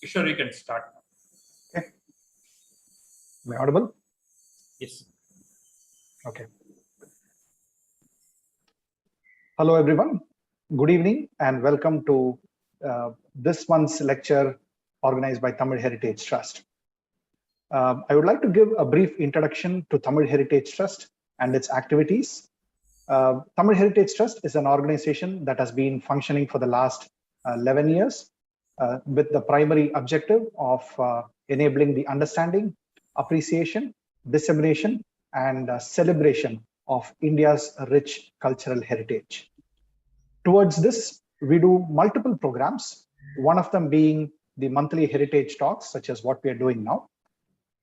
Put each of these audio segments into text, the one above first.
Kishore, you can start. Okay. Am I audible? Yes. Okay. Hello, everyone. Good evening and welcome to this month's lecture organized by Tamil Heritage Trust. I would like to give a brief introduction to Tamil Heritage Trust and its activities. Tamil Heritage Trust is an organization that has been functioning for the last 11 years with the primary objective of enabling the understanding, appreciation, dissemination, and celebration of India's rich cultural heritage. Towards this, we do multiple programs, one of them being the monthly heritage talks, such as what we are doing now.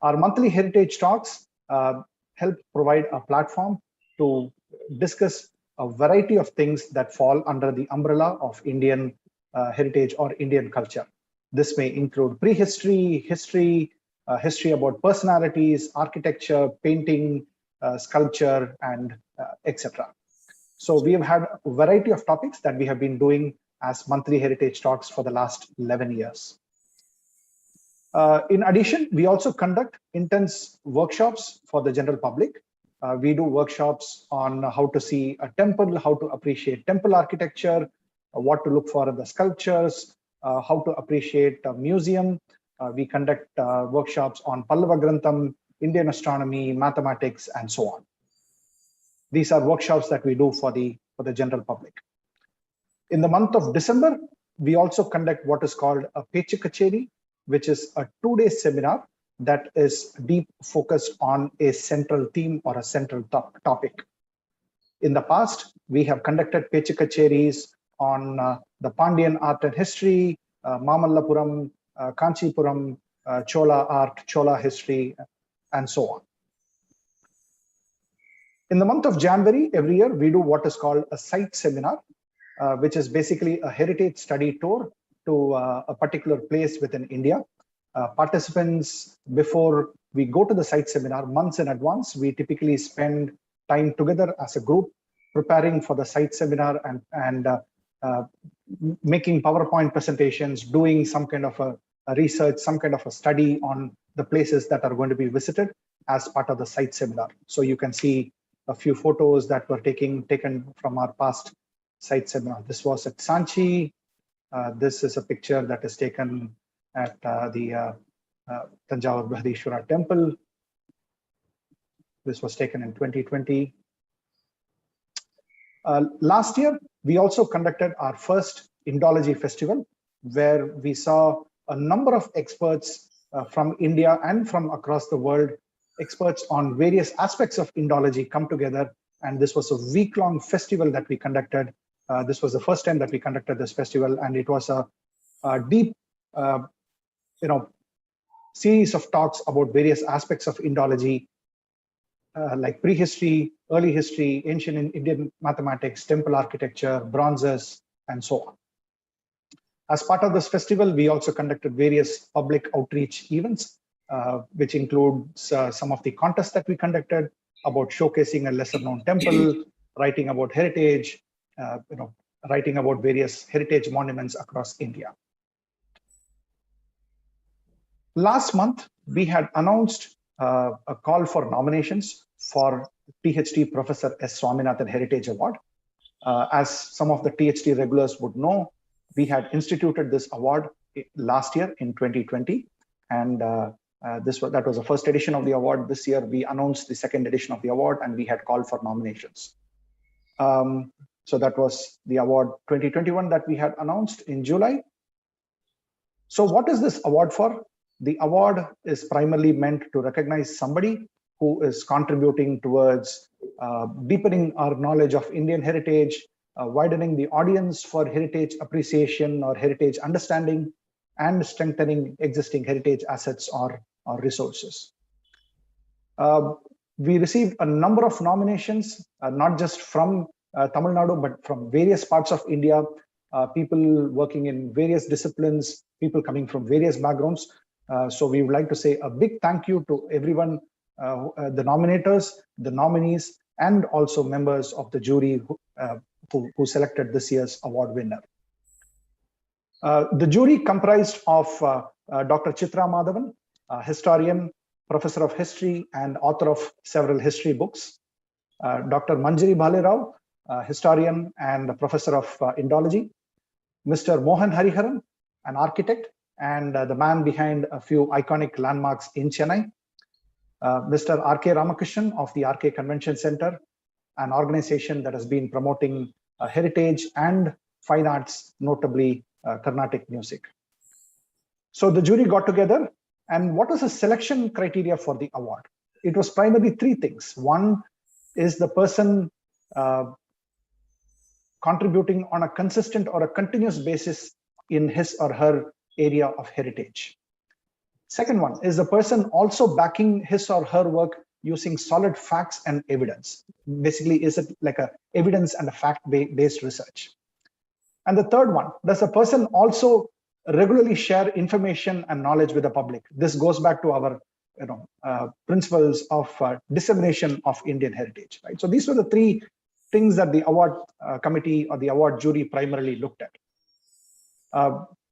Our monthly heritage talks help provide a platform to discuss a variety of things that fall under the umbrella of Indian heritage or Indian culture. This may include prehistory, history, history about personalities, architecture, painting, sculpture, and etc. So we have had a variety of topics that we have been doing as monthly heritage talks for the last 11 years. In addition, we also conduct intense workshops for the general public. We do workshops on how to see a temple, how to appreciate temple architecture, what to look for in the sculptures, how to appreciate a museum. We conduct workshops on Pallava Grantham, Indian astronomy, mathematics, and so on. These are workshops that we do for the general public. In the month of December, we also conduct what is called a Pechu Kacheri, which is a 2-day seminar that is deep focused on a central theme or a central topic. In the past, we have conducted Pechu Kacheris on the Pandyan art and history, Mamallapuram, Kanchipuram, Chola art, Chola history, and so on. In the month of January, every year, we do what is called a site seminar, which is basically a heritage study tour to a particular place within India. Participants, before we go to the site seminar, months in advance, we typically spend time together as a group, preparing for the site seminar and making PowerPoint presentations, doing some kind of a research, some kind of a study on the places that are going to be visited as part of the site seminar. So you can see a few photos that were taken from our past site seminar. This was at Sanchi. This is a picture that is taken at the Tanjavur Brahadishwara Temple. This was taken in 2020. Last year, we also conducted our first Indology Festival, where we saw a number of experts from India and from across the world, experts on various aspects of Indology come together. And this was a week-long festival that we conducted. This was the first time that we conducted this festival, and it was a deep, series of talks about various aspects of Indology, like prehistory, early history, ancient Indian mathematics, temple architecture, bronzes, and so on. As part of this festival, we also conducted various public outreach events, which includes some of the contests that we conducted about showcasing a lesser-known temple, writing about heritage, writing about various heritage monuments across India. Last month, we had announced a call for nominations for THT Professor S. Swaminathan Heritage Award. As some of the THT regulars would know, we had instituted this award last year in 2020, and that was the first edition of the award. This year, we announced the second edition of the award, and we had called for nominations. So that was the award 2021 that we had announced in July. So what is this award for? The award is primarily meant to recognize somebody who is contributing towards deepening our knowledge of Indian heritage, widening the audience for heritage appreciation or heritage understanding, and strengthening existing heritage assets or resources. We received a number of nominations, not just from Tamil Nadu, but from various parts of India, people working in various disciplines, people coming from various backgrounds. So we would like to say a big thank you to everyone, the nominators, the nominees, and also members of the jury who selected this year's award winner. The jury comprised of Dr. Chitra Madhavan, historian, professor of history, and author of several history books. Dr. Manjari Bhalerao, historian and professor of Indology. Mr. Mohan Hariharan, an architect and the man behind a few iconic landmarks in Chennai. Mr. R.K. Ramakrishnan of the R.K. Convention Center, an organization that has been promoting heritage and fine arts, notably Carnatic music. So the jury got together, and what was the selection criteria for the award? It was primarily three things. One is the person contributing on a consistent or a continuous basis in his or her area of heritage. Second one is the person also backing his or her work using solid facts and evidence. Basically, is it like a evidence and a fact-based research? And the third one, does the person also regularly share information and knowledge with the public? This goes back to our principles of dissemination of Indian heritage, right? So these were the three things that the award committee or the award jury primarily looked at.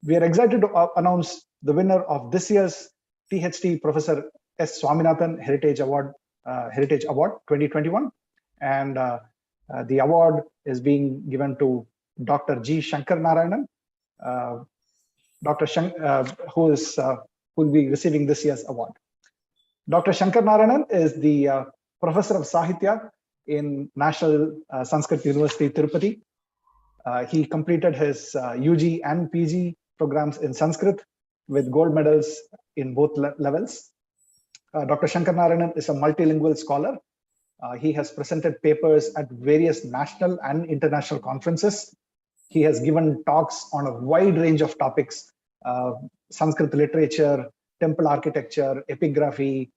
We are excited to announce the winner of this year's THT Professor S. Swaminathan Heritage Award 2021, and the award is being given to Dr. G. Shankar Narayanan, who will be receiving this year's award. Dr. Shankar Narayanan is the professor of Sahitya in National Sanskrit University, Tirupati. He completed his UG and PG programs in Sanskrit with gold medals in both levels. Dr. Shankar Narayanan is a multilingual scholar. He has presented papers at various national and international conferences. He has given talks on a wide range of topics: Sanskrit literature, temple architecture, epigraphy,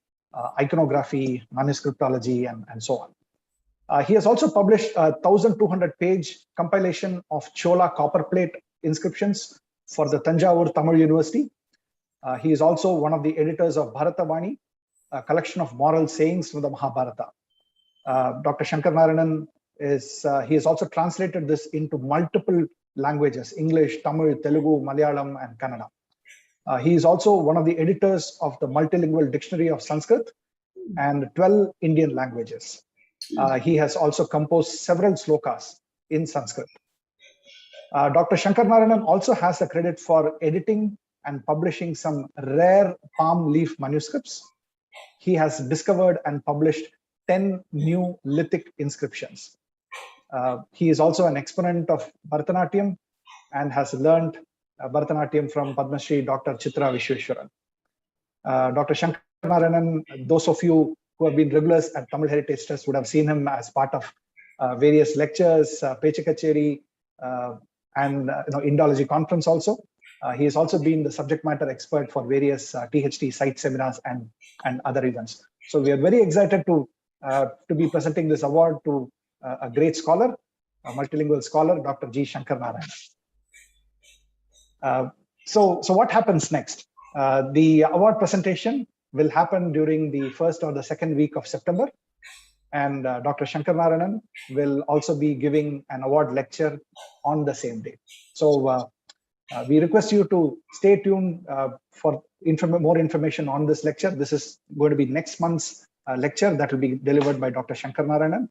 iconography, manuscriptology, and so on. He has also published a 1,200-page compilation of Chola copperplate inscriptions for the Tanjavur Tamil University. He is also one of the editors of Bharatavani, a collection of moral sayings from the Mahabharata. Dr. Shankar Narayanan he has also translated this into multiple languages: English, Tamil, Telugu, Malayalam, and Kannada. He is also one of the editors of the multilingual dictionary of Sanskrit and 12 Indian languages. He has also composed several slokas in Sanskrit. Dr. Shankar Narayanan also has the credit for editing and publishing some rare palm leaf manuscripts. He has discovered and published 10 new lithic inscriptions. He is also an exponent of Bharatanatyam and has learned Bharatanatyam from Padma Shri Dr. Chitra Vishweshwaran. Dr. Shankar Narayanan, those of you who have been regulars at Tamil Heritage Trust would have seen him as part of various lectures, Pecha Kacheri, and Indology conference also. He has also been the subject matter expert for various THT site seminars and other events. So we are very excited to be presenting this award to a great scholar, a multilingual scholar, Dr. G. Shankar Narayanan. So what happens next? The award presentation will happen during the first or the second week of September. And Dr. Shankar Narayanan will also be giving an award lecture on the same day. So we request you to stay tuned for more information on this lecture. This is going to be next month's lecture that will be delivered by Dr. Shankar Narayanan.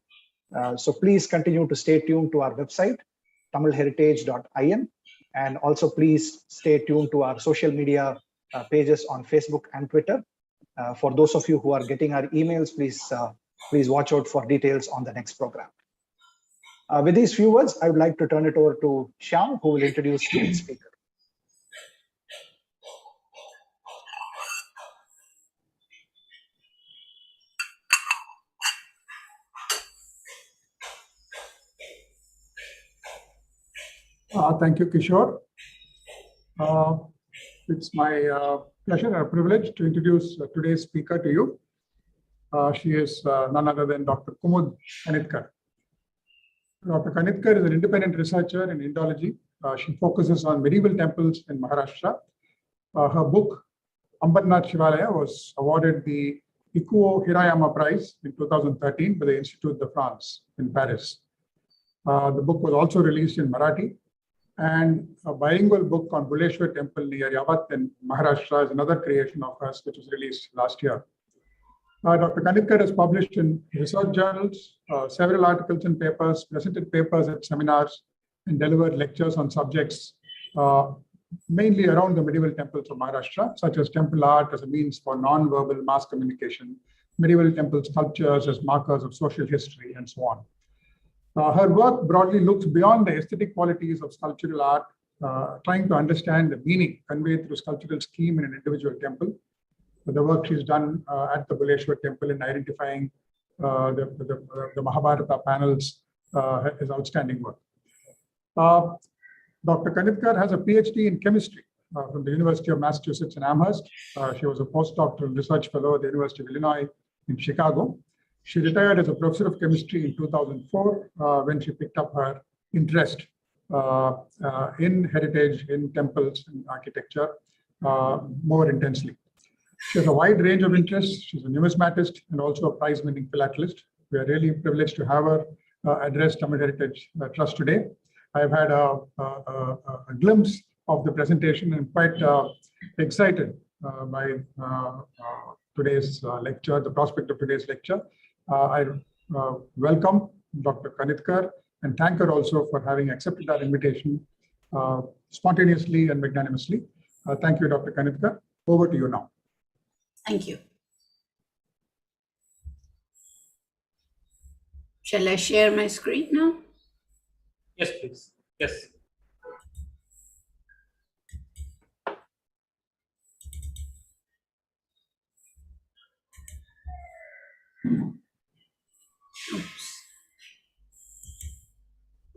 So please continue to stay tuned to our website, tamilheritage.in, and also please stay tuned to our social media pages on Facebook and Twitter. For those of you who are getting our emails, please watch out for details on the next program. With these few words, I would like to turn it over to Shyam, who will introduce today's speaker. Thank you, Kishore. It's my pleasure and a privilege to introduce today's speaker to you. She is none other than Dr. Kumud Kanitkar. Dr. Kanitkar is an independent researcher in Indology. She focuses on medieval temples in Maharashtra. Her book, Ambarnath Shivalaya, was awarded the Ikuo Hirayama Prize in 2013 by the Institut de France in Paris. The book was also released in Marathi And a bilingual book on Bhuleshwara Temple near Yavat in Maharashtra is another creation of hers, which was released last year. Dr. Kanitkar has published in research journals, several articles and papers, presented papers at seminars, and delivered lectures on subjects mainly around the medieval temples of Maharashtra, such as temple art as a means for non-verbal mass communication, medieval temple sculptures as markers of social history, and so on. Her work broadly looks beyond the aesthetic qualities of sculptural art, trying to understand the meaning conveyed through sculptural scheme in an individual temple. The work she's done at the Bhuleshwara Temple in identifying the Mahabharata panels is outstanding work. Dr. Kanitkar has a PhD in chemistry from the University of Massachusetts in Amherst. She was a postdoctoral research fellow at the University of Illinois in Chicago. She retired as a professor of chemistry in 2004 when she picked up her interest in heritage, in temples, in architecture more intensely. She has a wide range of interests. She's a numismatist and also a prize-winning philatelist. We are really privileged to have her address Tamil Heritage Trust today. I've had a glimpse of the presentation and quite excited by today's lecture, the prospect of today's lecture. I welcome Dr. Kanitkar and thank her also for having accepted our invitation spontaneously and magnanimously. Thank you, Dr. Kanitkar. Over to you now. Thank you. Shall I share my screen now? Yes, please. Yes. Oops.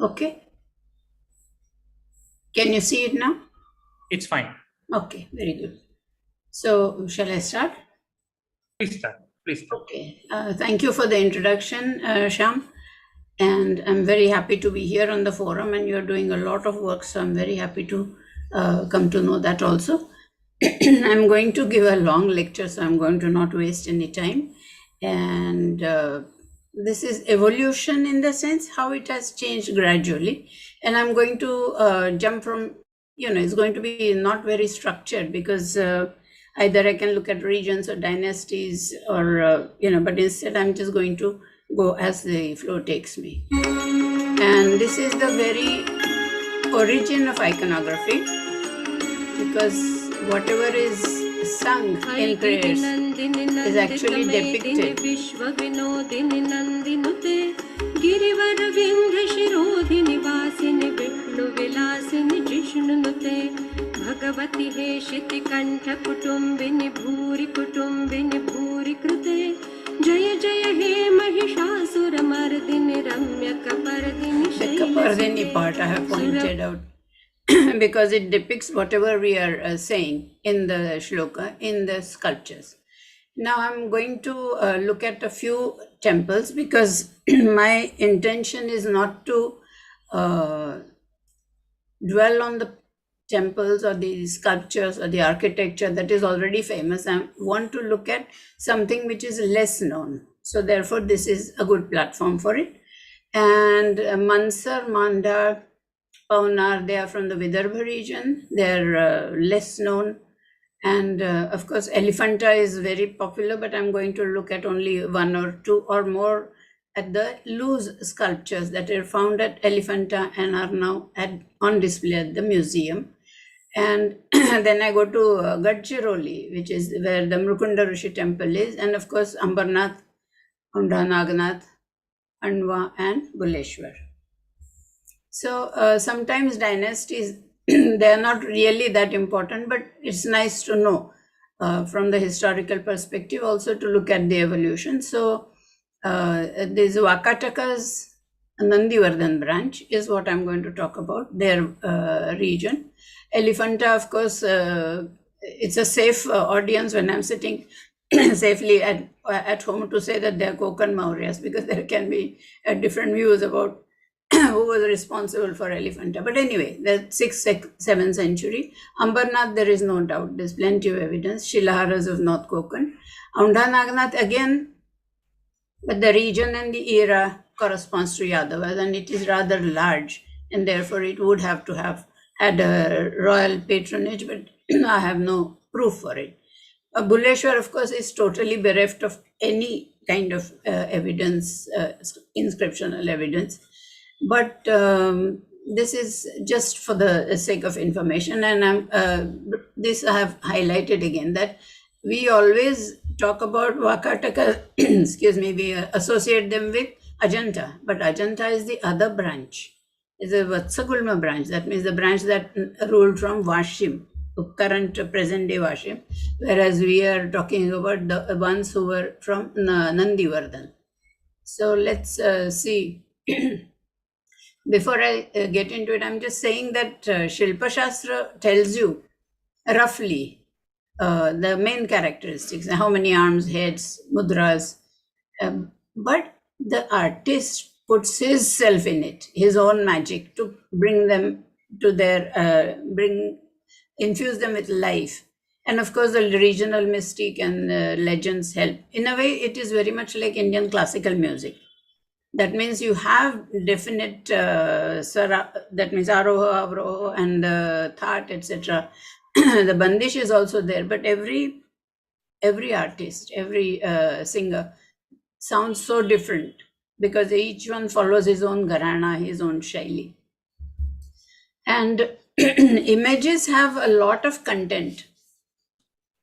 Okay. Can you see it now? It's fine. Okay, very good. So, shall I start? Please start. Please start. Okay. Thank you for the introduction, Shyam. And I'm very happy to be here on the forum, and you're doing a lot of work, so I'm very happy to come to know that also. I'm going to give a long lecture, so I'm going to not waste any time. And this is evolution in the sense how it has changed gradually. And I'm going to jump from, it's going to be not very structured because either I can look at regions or dynasties or, but instead I'm just going to go as the flow takes me. And this is the very origin of iconography, because whatever is sung in prayers is actually depicted. Bhagavati he shiti kantha kutumbini bhuri kutumbini bhuri krute Jaya Jaya he mahishasura mardini ramya kapardini The kapardini part I have pointed out because it depicts whatever we are saying in the shloka, in the sculptures. Now I'm going to look at a few temples because my intention is not to dwell on the temples or the sculptures or the architecture that is already famous. I want to look at something which is less known. So therefore, this is a good platform for it. And Mansar, Mandar, Paunar, they are from the Vidarbha region. They're less known. And of course, Elephanta is very popular, but I'm going to look at only one or two or more at the loose sculptures that are found at Elephanta and are now on display at the museum. And then I go to Gadchiroli, which is where the Murukundarushi temple is, and of course Ambarnath, Aundha, Naganath, Anwa and Bhuleshvara. So sometimes dynasties, they are not really that important, but it's nice to know from the historical perspective also to look at the evolution. So this Vakatakas Nandivardhan branch is what I'm going to talk about, their region. Elephanta, of course, it's a safe audience when I'm sitting safely at home to say that they're Konkan Mauryas, because there can be different views about who was responsible for Elephanta. But anyway, the 6th, 7th century. Ambarnath, there is no doubt. There's plenty of evidence. Shilaharas of North Konkan. Aundha Naganath, again, but the region and the era corresponds to Yadavas, and it is rather large, and therefore it would have to have had a royal patronage, but I have no proof for it. Bhuleshwara, of course, is totally bereft of any kind of evidence, inscriptional evidence. But this is just for the sake of information, and this I have highlighted again, that we always talk about Vakataka, excuse me, we associate them with Ajanta, but Ajanta is the other branch. It's a Vatsagulma branch. That means the branch that ruled from Vashim, current present day Vashim, whereas we are talking about the ones who were from Nandivardhan. So let's see. Before I get into it, I'm just saying that Shilpa Shastra tells you roughly the main characteristics, how many arms, heads, mudras, but the artist puts his self in it, his own magic, to bring them to their, infuse them with life. And of course, the regional mystique and legends help. In a way, it is very much like Indian classical music. That means you have definite, that means aroha, avroha, and thaat, etc. The bandish is also there, but every artist, every singer sounds so different because each one follows his own gharana, his own shaili. And images have a lot of content.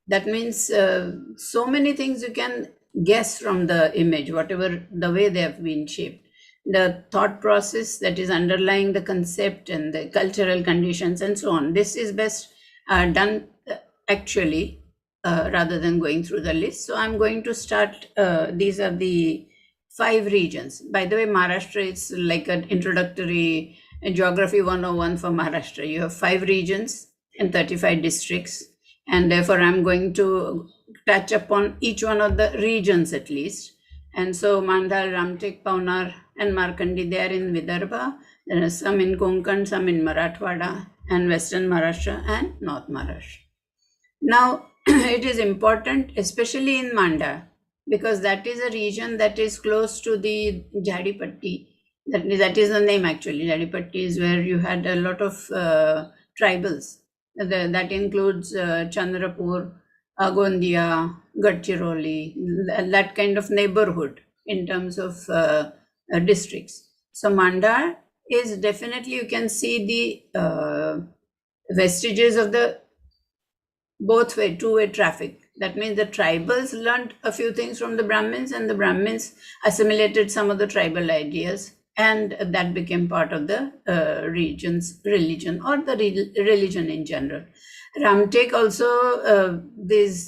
That means so many things you can guess from the image, whatever the way they have been shaped. The thought process that is underlying the concept and the cultural conditions and so on. This is best done actually rather than going through the list. So I'm going to start, these are the 5 regions. By the way, Maharashtra is like an introductory geography 101 for Maharashtra. You have 5 regions and 35 districts. And therefore, I'm going to touch upon each one of the regions at least. And so Mandal, Ramtek, Paunar, and Markandi, they are in Vidarbha. There are some in Konkan, some in Marathwada, and Western Maharashtra and North Maharashtra. Now, it is important, especially in Manda, because that is a region that is close to the Jadipatti. That is the name actually. Jadipatti is where you had a lot of tribals. That includes Chandrapur, Agondia, Gadchiroli, that kind of neighborhood in terms of districts. So Manda is definitely, you can see the vestiges of the both way, two-way traffic. That means the tribals learned a few things from the Brahmins, and the Brahmins assimilated some of the tribal ideas, and that became part of the region's religion, or the religion in general. Ramtek also, this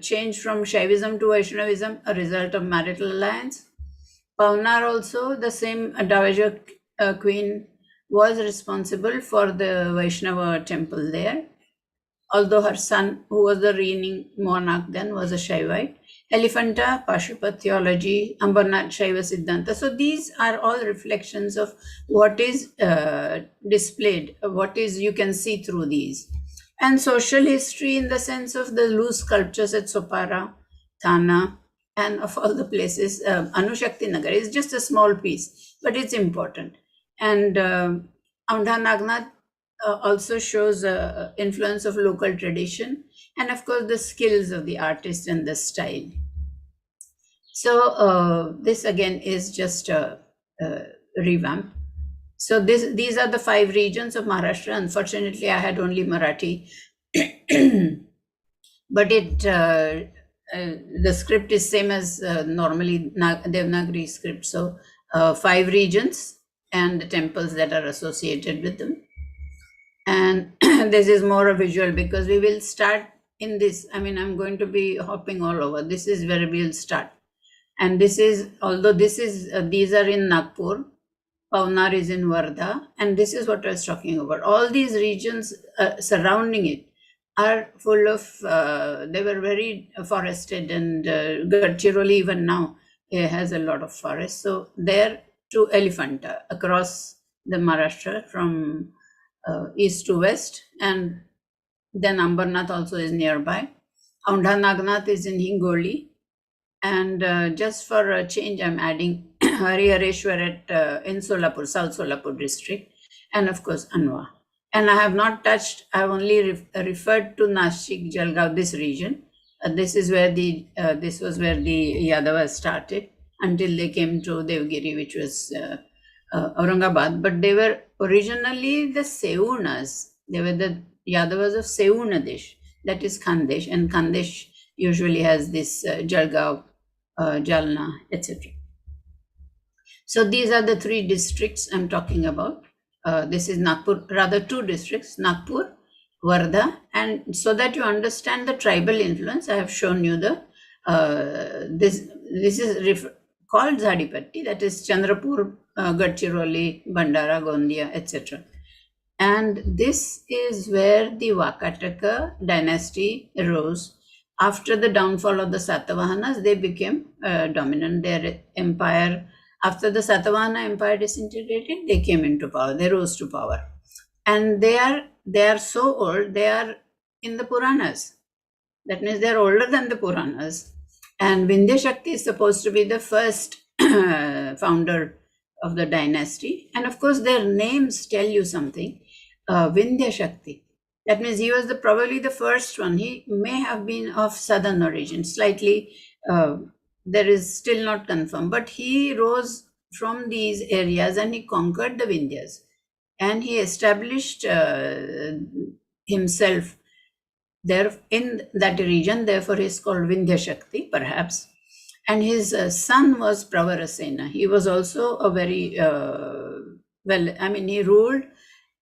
change from Shaivism to Vaishnavism, a result of marital alliance. Paunar also, the same Dowager Queen was responsible for the Vaishnava temple there, although her son, who was the reigning monarch then, was a Shaivite. Elephanta, Pashupata theology, Ambarnath, Shaiva Siddhanta. So these are all reflections of what is displayed, what is you can see through these. And social history in the sense of the loose sculptures at Sopara, Thana, and of all the places. Anushakti Nagar is just a small piece, but it's important. And Aundha Nagnath also shows influence of local tradition, and of course the skills of the artist and the style. So this again is just a revamp. So these are the 5 regions of Maharashtra. Unfortunately, I had only Marathi, but the script is same as normally Devanagari script. So 5 regions and the temples that are associated with them. And this is more a visual because we will start in this. I mean, I'm going to be hopping all over. This is where we'll start. And this is, although this is, these are in Nagpur, Paunar is in Wardha, and this is what I was talking about. All these regions surrounding it are full of, they were very forested, and Gadchiroli even now has a lot of forest. So there to Elephanta, across the Maharashtra from east to west, and then Ambarnath also is nearby. Aundha Nagnath is in Hingoli, and just for a change, I'm adding Harihareshwar in Solapur, South Solapur district, and of course Anwa. And I have not touched, I have only referred to Nashik, Jalgaon, this region. This is where this was where the Yadavas started until they came to Devgiri, which was Aurangabad. But they were originally the Seunas. They were the Yadavas of Seunadesh, that is Khandesh. And Khandesh usually has this Jalgaon, Jalna, etc. So these are the 3 districts I'm talking about. This is Nagpur, rather 2 districts, Nagpur, Wardha, and so that you understand the tribal influence, I have shown you the this is called Zadipatti, that is Chandrapur, Gadchiroli, Bandara, Gondia, etc. And this is where the Wakataka dynasty arose. After the downfall of the Satavahanas, they became dominant. Their empire, after the Satavahana empire disintegrated, they came into power. They rose to power, and they are so old. They are in the Puranas. That means they are older than the Puranas. And Vindhya Shakti is supposed to be the first founder of the dynasty. And of course, their names tell you something. Vindhya Shakti. That means he was probably the first one. He may have been of southern origin, slightly. There is still not confirmed, but he rose from these areas and he conquered the Vindhyas, and he established himself there in that region. Therefore, he is called Vindhya Shakti, perhaps. And his son was Pravarasena. He was also a very he ruled.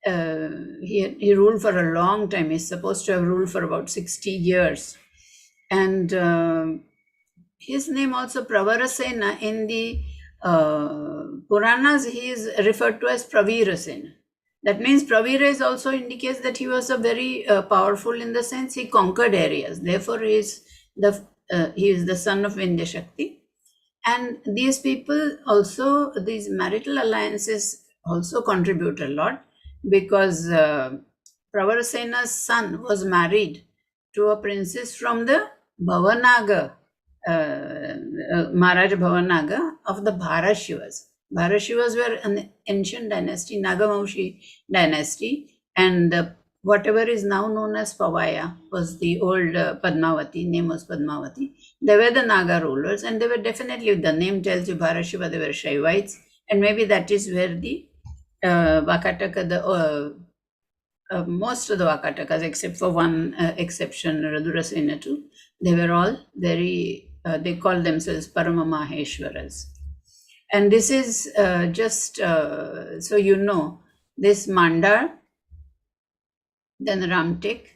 He ruled for a long time. He's supposed to have ruled for about 60 years. And his name also Pravarasena. In the Puranas, he is referred to as Pravirasena. That means Pravira also indicates that he was a very powerful, in the sense he conquered areas. Therefore, he is the son of Vindhya Shakti. And these people also, these marital alliances also contribute a lot, because Pravarasena's son was married to a princess from the Bhavanaga, Maharaja Bhavanaga of the Bharashivas. Bharashivas were an ancient dynasty, Nagamaushi dynasty, and whatever is now known as Pavaya was the old Padmavati, name was Padmavati. They were the Naga rulers, and they were definitely, the name tells you Bharashiva, they were Shaivites, and maybe that is where the Vakataka, most of the Vakatakas, except for one exception, Radurasena too, they were all very, they called themselves Paramamaheshwaras. And this is just, so you know, this Mandar, then Ramtek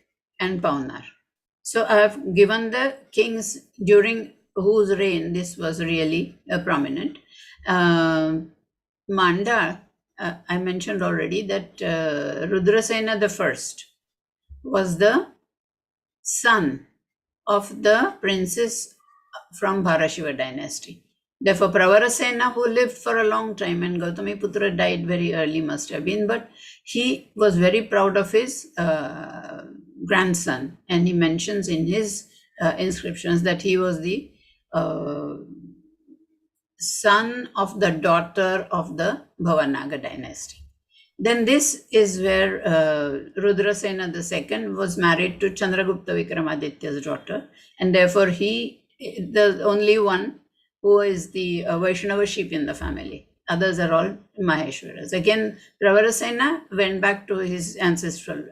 and Paunar. So I have given the kings during whose reign this was really prominent. Mandar, I mentioned already that Rudrasena the first was the son of the princess from Bharashiva dynasty. Therefore, Pravarasena, who lived for a long time, and Gautamiputra died very early, must have been, but he was very proud of his grandson, and he mentions in his inscriptions that he was the son of the daughter of the Bhavanaga dynasty. Then this is where Rudrasena II was married to Chandragupta Vikramaditya's daughter, and therefore he, the only one who is the Vaishnavaship in the family. Others are all Maheshwaras. Again, Pravarasena went back to his ancestral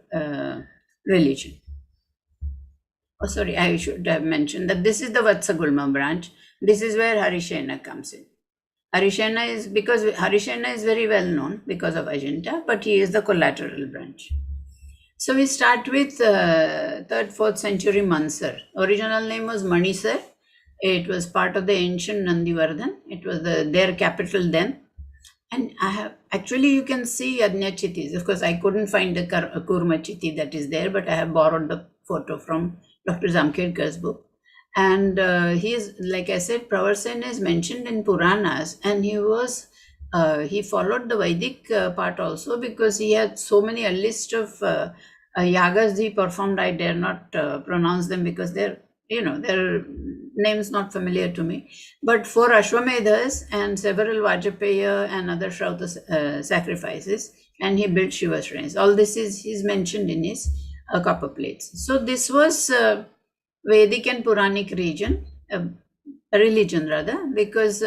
religion. Oh, sorry, I should have mentioned that this is the Vatsagulma branch. This is where Harishena comes in. Harishena is, because Harishena is very well known because of Ajanta, but he is the collateral branch. So we start with 3rd, 4th century Mansar. Original name was Manisar. It was part of the ancient Nandivardhan. It was their capital then. And I have, actually you can see Yajnachitis. Of course, I couldn't find the Kurmachiti that is there, but I have borrowed the photo from Dr. Zamkirkar's book. And he is, like I said, Pravarasena is mentioned in Puranas, and he was, he followed the Vedic part also, because he had so many, a list of yagas he performed. I dare not pronounce them because they're, you know, their names not familiar to me. But 4 Ashwamedhas and several Vajapeya and other Shrauta sacrifices, and he built Shiva shrines. All this is mentioned in his copper plates. So this was Vedic and Puranic region, religion rather, because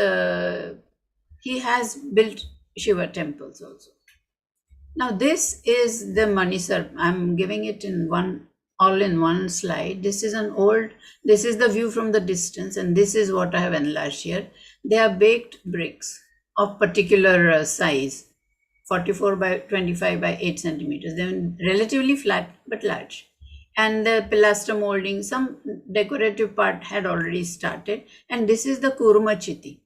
he has built Shiva temples also. Now this is the Manisar. I'm giving it in all in one slide. This is this is the view from the distance, and this is what I have enlarged here. They are baked bricks of particular size, 44 by 25 by 8 centimeters. They're relatively flat but large. And the pilaster molding, some decorative part had already started. And this is the Kurma Chiti.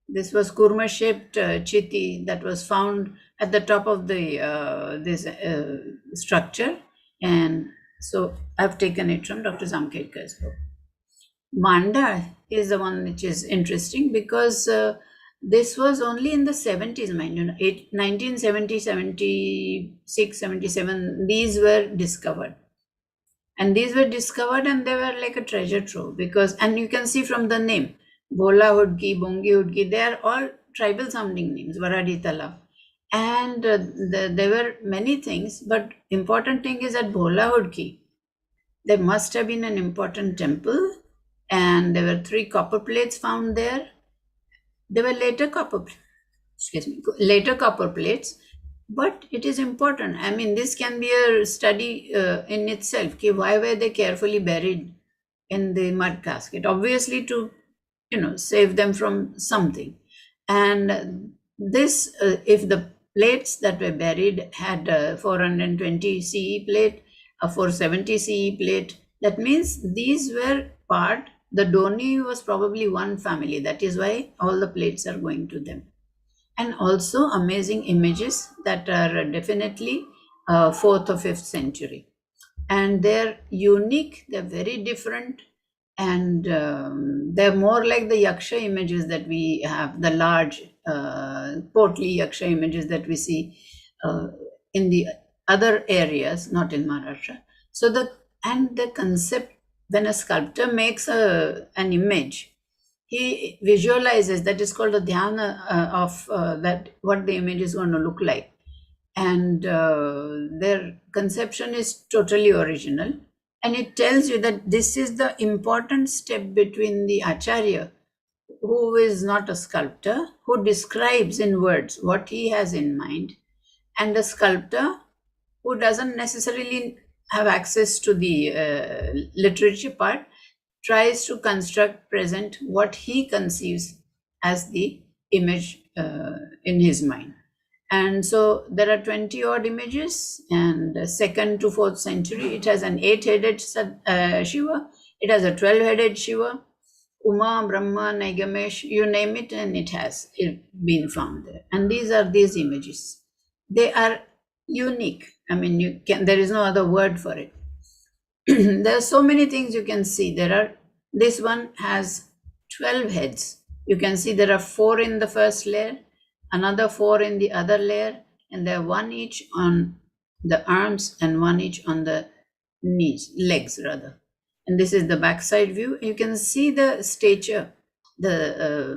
This was Kurma shaped Chiti that was found at the top of the this structure. And so I've taken it from Dr. Zamkedkar's book. Manda is the one which is interesting because this was only in the 70s, mind you, 1970, 76, 77, these were discovered. And these were discovered and they were like a treasure trove because, and you can see from the name, Bhola Hudki, Bongi Hudki, they are all tribal sounding names, Varadi Tala. And there were many things, but important thing is that Bhola Hudki, there must have been an important temple and there were 3 copper plates found there. There were later copper plates, but it is important. I mean, this can be a study in itself. Why were they carefully buried in the mud casket? Obviously to, save them from something. And this, if the plates that were buried had a 420 CE plate, a 470 CE plate, that means these were the Doni was probably one family. That is why all the plates are going to them. And also amazing images that are definitely 4th or 5th century. And they're unique, they're very different, and they're more like the Yaksha images that we have, the large portly Yaksha images that we see in the other areas, not in Maharashtra. So the concept, when a sculptor makes an image, he visualizes, that is called the dhyana of that, what the image is going to look like. And their conception is totally original. And it tells you that this is the important step between the acharya, who is not a sculptor, who describes in words what he has in mind, and the sculptor who doesn't necessarily have access to the literature part, tries to present what he conceives as the image in his mind. And so there are 20 odd images, and 2nd to 4th century, it has an 8-headed Shiva, it has a 12-headed Shiva, Uma, Brahma, Nagamesh, you name it, and it has been found there. And these are these images. They are unique. I mean, there is no other word for it. There are so many things you can see. This one has 12 heads. You can see there are 4 in the first layer, another 4 in the other layer, and there are 1 each on the arms and 1 each on the legs rather. And this is the backside view. You can see the stature, the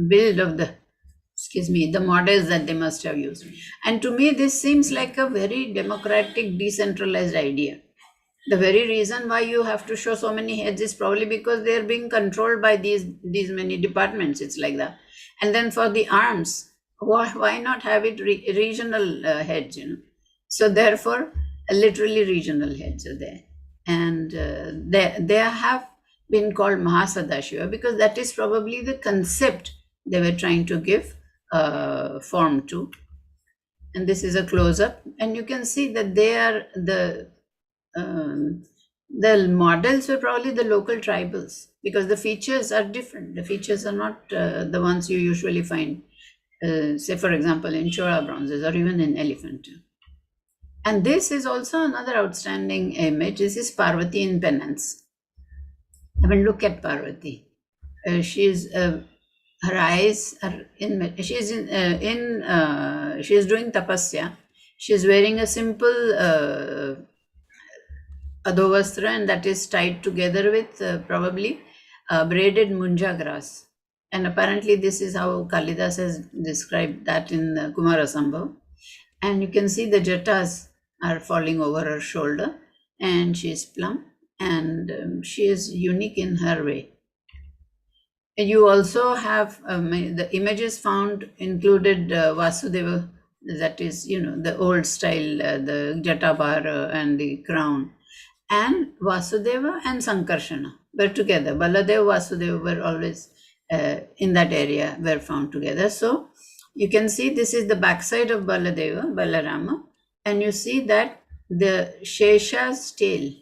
build of the models that they must have used. And to me, this seems like a very democratic, decentralized idea. The very reason why you have to show so many heads is probably because they're being controlled by these many departments. It's like that. And then for the arms, why not have it regional heads, So therefore, literally regional heads are there. And they have been called Mahasadashiva because that is probably the concept they were trying to give form to. And this is a close-up, and you can see that they are the models were probably the local tribals because the features are different. The features are not the ones you usually find, say for example, in Chola bronzes or even in Elephanta. And this is also another outstanding image. This is Parvati in Penance. I mean, look at Parvati. She's her eyes are in. She's she's doing tapasya. She's wearing a simple adovastra, and that is tied together with probably braided munja grass. And apparently, this is how Kalidas has described that in Kumara Sambhav. And you can see the jatas are falling over her shoulder, and she is plump, and she is unique in her way. And you also have the images found included Vasudeva, that is, the old style, the Jatabhara and the crown. And Vasudeva and Sankarshana were together. Baladev, Vasudeva were always in that area, were found together. So you can see this is the backside of Baladeva, Balarama, and you see that the Shesha's tail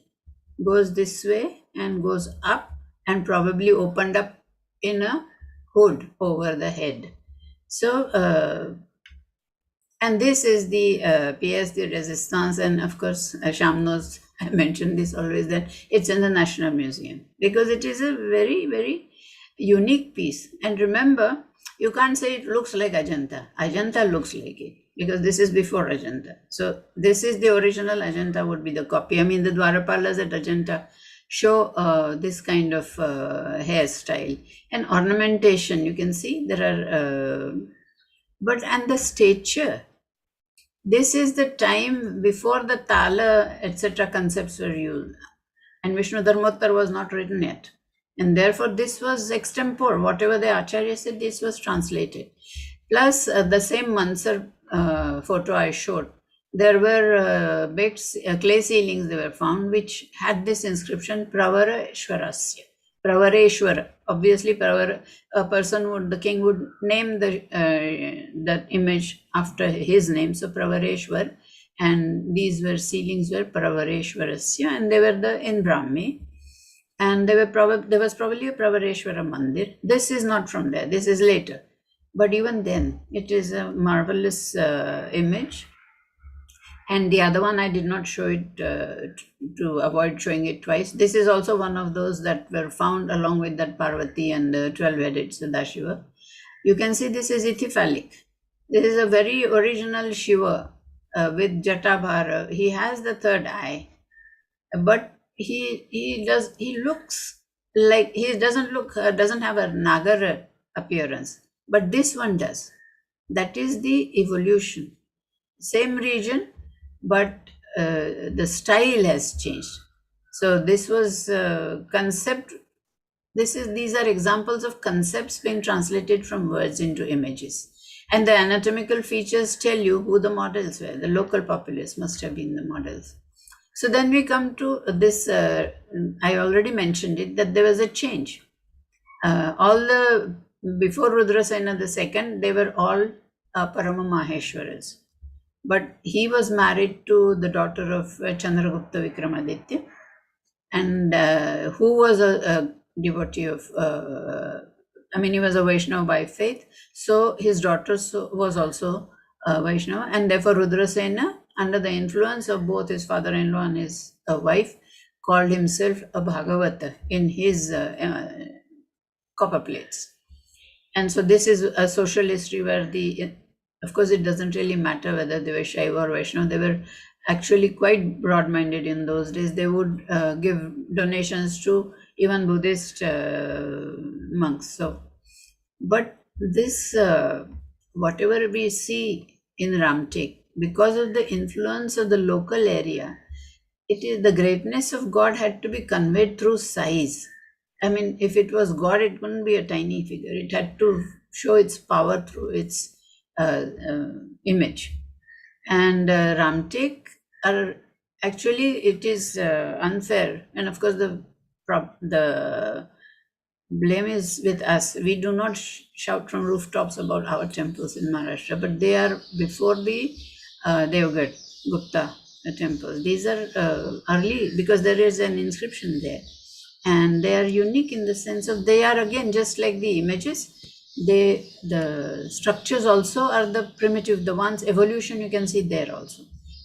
goes this way and goes up and probably opened up in a hood over the head. So, and this is the pièce de résistance, and of course, Sham knows, I mentioned this always, that it's in the National Museum because it is a very, very unique piece. And remember, you can't say it looks like Ajanta. Ajanta looks like it because this is before Ajanta. So this is the original, Ajanta would be the copy. I mean, the Dwarapalas at Ajanta show this kind of hairstyle and ornamentation. You can see there are, and the stature. This is the time before the Tala, etc. concepts were used, and Vishnu Dharmottar was not written yet. And therefore, this was extempore. Whatever the Acharya said, this was translated. Plus, the same Mansar photo I showed, there were baked clay ceilings they were found, which had this inscription, Pravareshwarasya. Pravareshwara. Obviously, the king would name that image after his name. So Pravareshwar, and these ceilings were Pravareshwarasya, and they were in Brahmi. And there was probably a Pravareshwara Mandir. This is not from there. This is later. But even then, it is a marvelous image. And the other one, I did not show it to avoid showing it twice. This is also one of those that were found along with that Parvati and 12-headed Sadashiva. You can see this is ichthyphallic. This is a very original Shiva with Jatabhara. He has the third eye, but he looks like, he doesn't have a Nagar appearance, but this one does. That is the evolution. Same region, but the style has changed. So this was concept. These are examples of concepts being translated from words into images. And the anatomical features tell you who the models were. The local populace must have been the models. So then we come to this, I already mentioned it, that there was a change. Before Rudrasena II, they were all Parama Maheshwaras. But he was married to the daughter of Chandragupta Vikramaditya, and who was a devotee of, he was a Vaishnava by faith. So his daughter was also Vaishnava, and therefore Rudrasena, under the influence of both his father-in-law and his wife, called himself a Bhagavata in his copper plates. And so this is a social history where of course, it doesn't really matter whether they were Shaiva or Vaishnava. They were actually quite broad-minded in those days. They would give donations to even Buddhist monks. So, but this, whatever we see in Ramtek, because of the influence of the local area, it is the greatness of God had to be conveyed through size. I mean, if it was God, it couldn't be a tiny figure. It had to show its power through its image. And Ramtek actually, it is unfair, and of course the blame is with us. We do not shout from rooftops about our temples in Maharashtra, but they are before the Devgad Gupta temples. These are early, because there is an inscription there, and they are unique in the sense of they are again just like the images. The structures also are the primitive, the ones evolution you can see there also.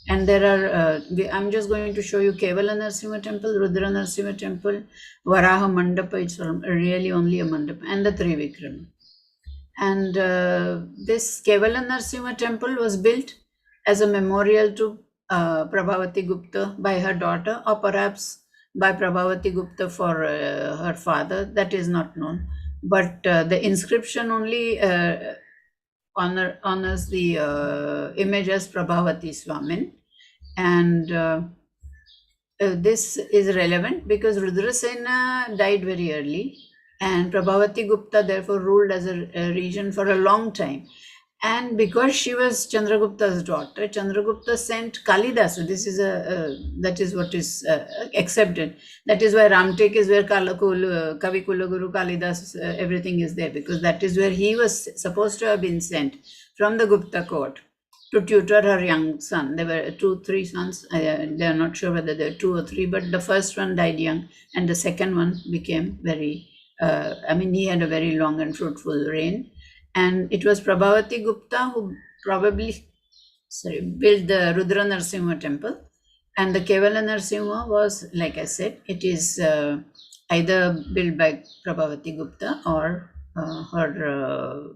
And there are, I'm just going to show you Kevala Narasimha temple, Rudra Narasimha temple, Varaha Mandapa, it's really only a mandapa, and the Trivikram. And this Kevala Narasimha temple was built as a memorial to Prabhavati Gupta by her daughter, or perhaps by Prabhavati Gupta for her father, that is not known. But the inscription only honors the image as Prabhavati Swamin. And this is relevant because Rudrasena died very early, and Prabhavati Gupta therefore ruled as a region for a long time. And because she was Chandragupta's daughter, Chandragupta sent Kalidasa. This is that is what is accepted. That is why Ramtek is where Kavi Kulaguru Kalidas, everything is there, because that is where he was supposed to have been sent from the Gupta court to tutor her young son. There were 2-3 sons. They are not sure whether there were 2 or 3, but the first one died young, and the second one became very. He had a very long and fruitful reign. And it was Prabhavati Gupta who probably built the Rudra Narasimha temple. And the Kevala Narasimha was, like I said, it is either built by Prabhavati Gupta or her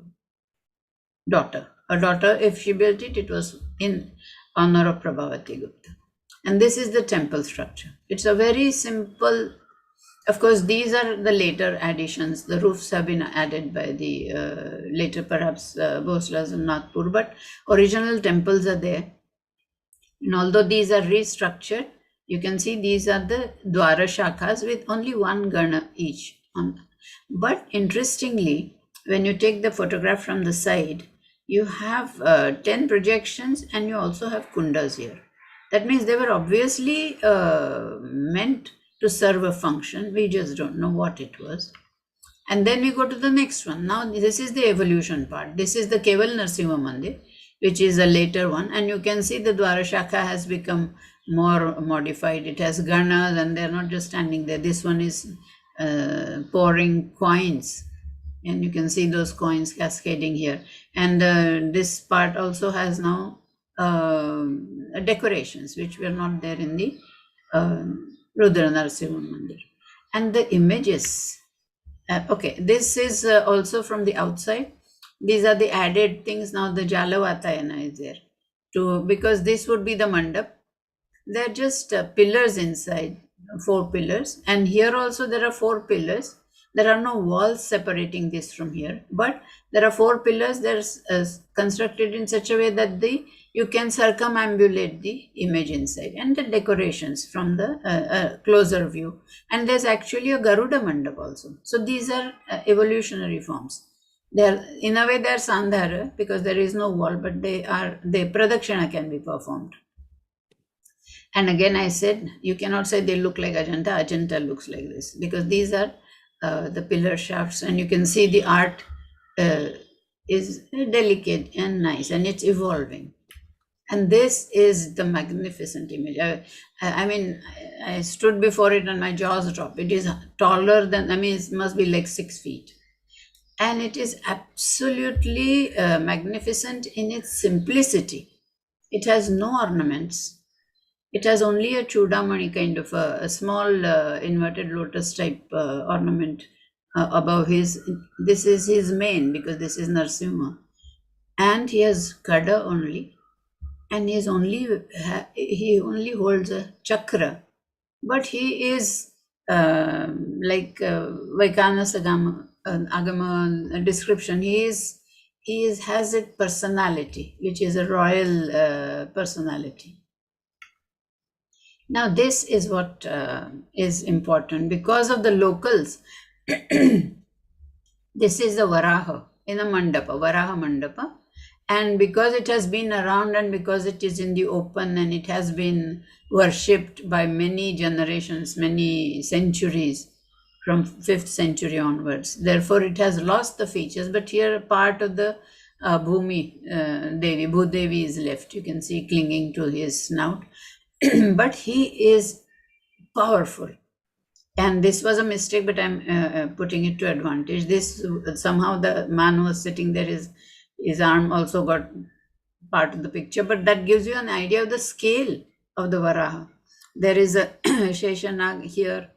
daughter. Her daughter, if she built it, it was in honor of Prabhavati Gupta. And this is the temple structure. It's a very simple. Of course, these are the later additions. The roofs have been added by the later, perhaps, Bhoslas and Nagpur, but original temples are there. And although these are restructured, you can see these are the Dwara Shakhas with only one Gana each. But interestingly, when you take the photograph from the side, you have 10 projections and you also have kundas here. That means they were obviously meant to serve a function. We just don't know what it was. And then we go to the next one. Now this is the evolution part. This is the Keval Narasimha Mandir, which is a later one. And you can see the Dwara Shakha has become more modified. It has ganas and they're not just standing there. This one is pouring coins. And you can see those coins cascading here. And this part also has now decorations, which were not there in the Rudra Narasimha Mandir. And the images, okay, this is also from the outside. These are the added things. Now the Jalavatayana is there because this would be the mandap. They're just pillars inside, 4 pillars. And here also there are 4 pillars. There are no walls separating this from here, but there are 4 pillars. They're constructed in such a way that you can circumambulate the image inside, and the decorations from the closer view. And there's actually a Garuda Mandap also. So these are evolutionary forms. In a way they're Sandhara because there is no wall, but the Pradakshina can be performed. And again, I said, you cannot say they look like Ajanta. Ajanta looks like this because these are the pillar shafts, and you can see the art is delicate and nice, and it's evolving. And this is the magnificent image. I stood before it and my jaws dropped. It is taller than, it must be like 6 feet. And it is absolutely magnificent in its simplicity. It has no ornaments. It has only a chudamani, kind of a small inverted lotus type ornament above his. This is his main because this is Narasimha. And he has Gada only. And he only holds a chakra. But he is like Vaikana Agama description. He has a personality, which is a royal personality. Now this is what is important because of the locals. This is the Varaha in a mandapa, Varaha mandapa. And because it has been around and because it is in the open and it has been worshipped by many generations, many centuries from 5th century onwards, therefore it has lost the features. But here part of the Bhumi Devi, Bhudevi is left. You can see clinging to his snout. But he is powerful. And this was a mistake, but I'm putting it to advantage. This somehow the man was sitting there, his arm also got part of the picture, but that gives you an idea of the scale of the Varaha. There is a Sheshanag here,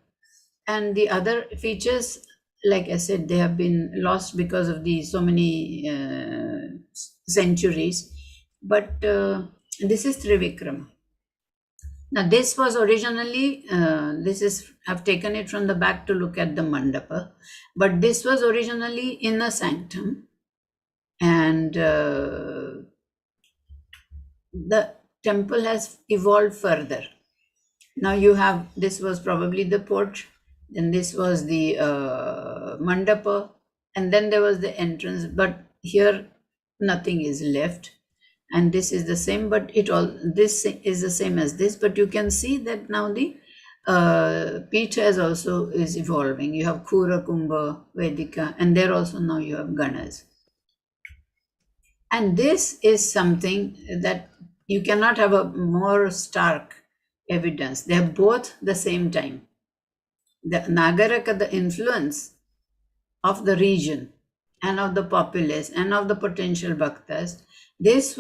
and the other features, like I said, they have been lost because of the so many centuries. But this is Trivikram. Now this was originally, I've taken it from the back to look at the mandapa, but this was originally in a sanctum. And the temple has evolved further. Now you have, this was probably the porch, then this was the mandapa, and then there was the entrance, but here nothing is left. And this is the same, but this is the same as this, but you can see that now the Peeth also is evolving. You have Khura, Kumbha, Vedika, and there also now you have Ganas. And this is something that you cannot have a more stark evidence. They are both the same time. The Nagaraka, the influence of the region and of the populace and of the potential bhaktas, this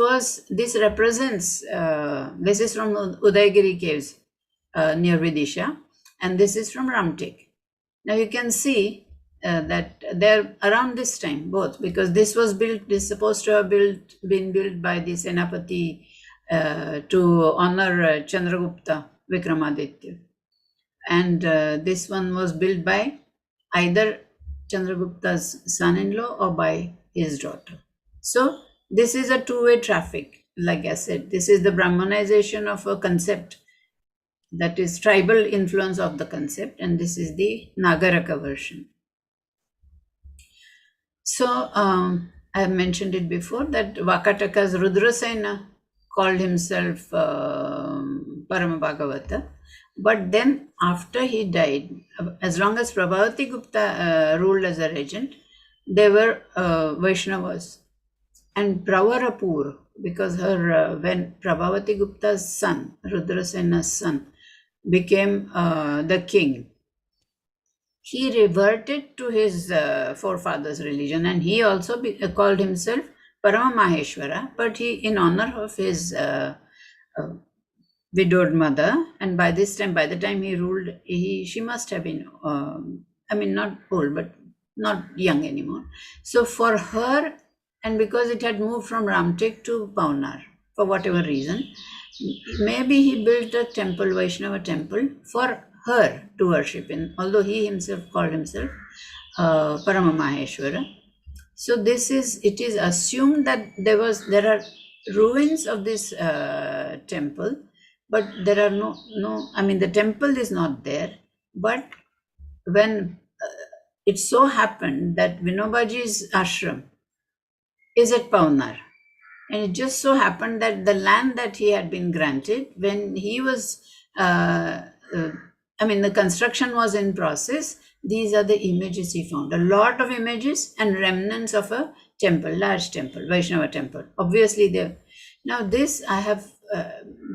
represents, this is from Udayagiri caves near Vidisha, and this is from Ramtek. Now you can see that they're around this time, both, because this was built, this is supposed to have been built by the Senapati to honor Chandragupta Vikramaditya. And this one was built by either Chandragupta's son-in-law or by his daughter. So this is a two-way traffic. Like I said, this is the Brahmanization of a concept, that is tribal influence of the concept, and this is the Nagaraka version. So I have mentioned it before that Vakatakas Rudrasena called himself Paramabhagavata, but then after he died, as long as Prabhavati Gupta ruled as a regent, they were Vaishnavas. And Pravarapur, because her when Prabhavati Gupta's son, Rudrasena's son, became the king, he reverted to his forefathers' religion, and he also called himself Paramamaheshwara, but he, in honor of his widowed mother, and by this time, by the time he ruled, she must have been, I mean, not old, but not young anymore. So for her, and because it had moved from Ramtek to Paunar, for whatever reason, maybe he built a temple, Vaishnava temple, for her to worship in, although he himself called himself Paramamaheshwara. So it is assumed that there are ruins of this temple, but there are no, I mean, the temple is not there, but when it so happened that Vinobaji's ashram is at Paunar, and it just so happened that the land that he had been granted when he was, the construction was in process, these are the images he found. A lot of images and remnants of a temple, large temple, Vaishnava temple. Obviously there. Now this I have,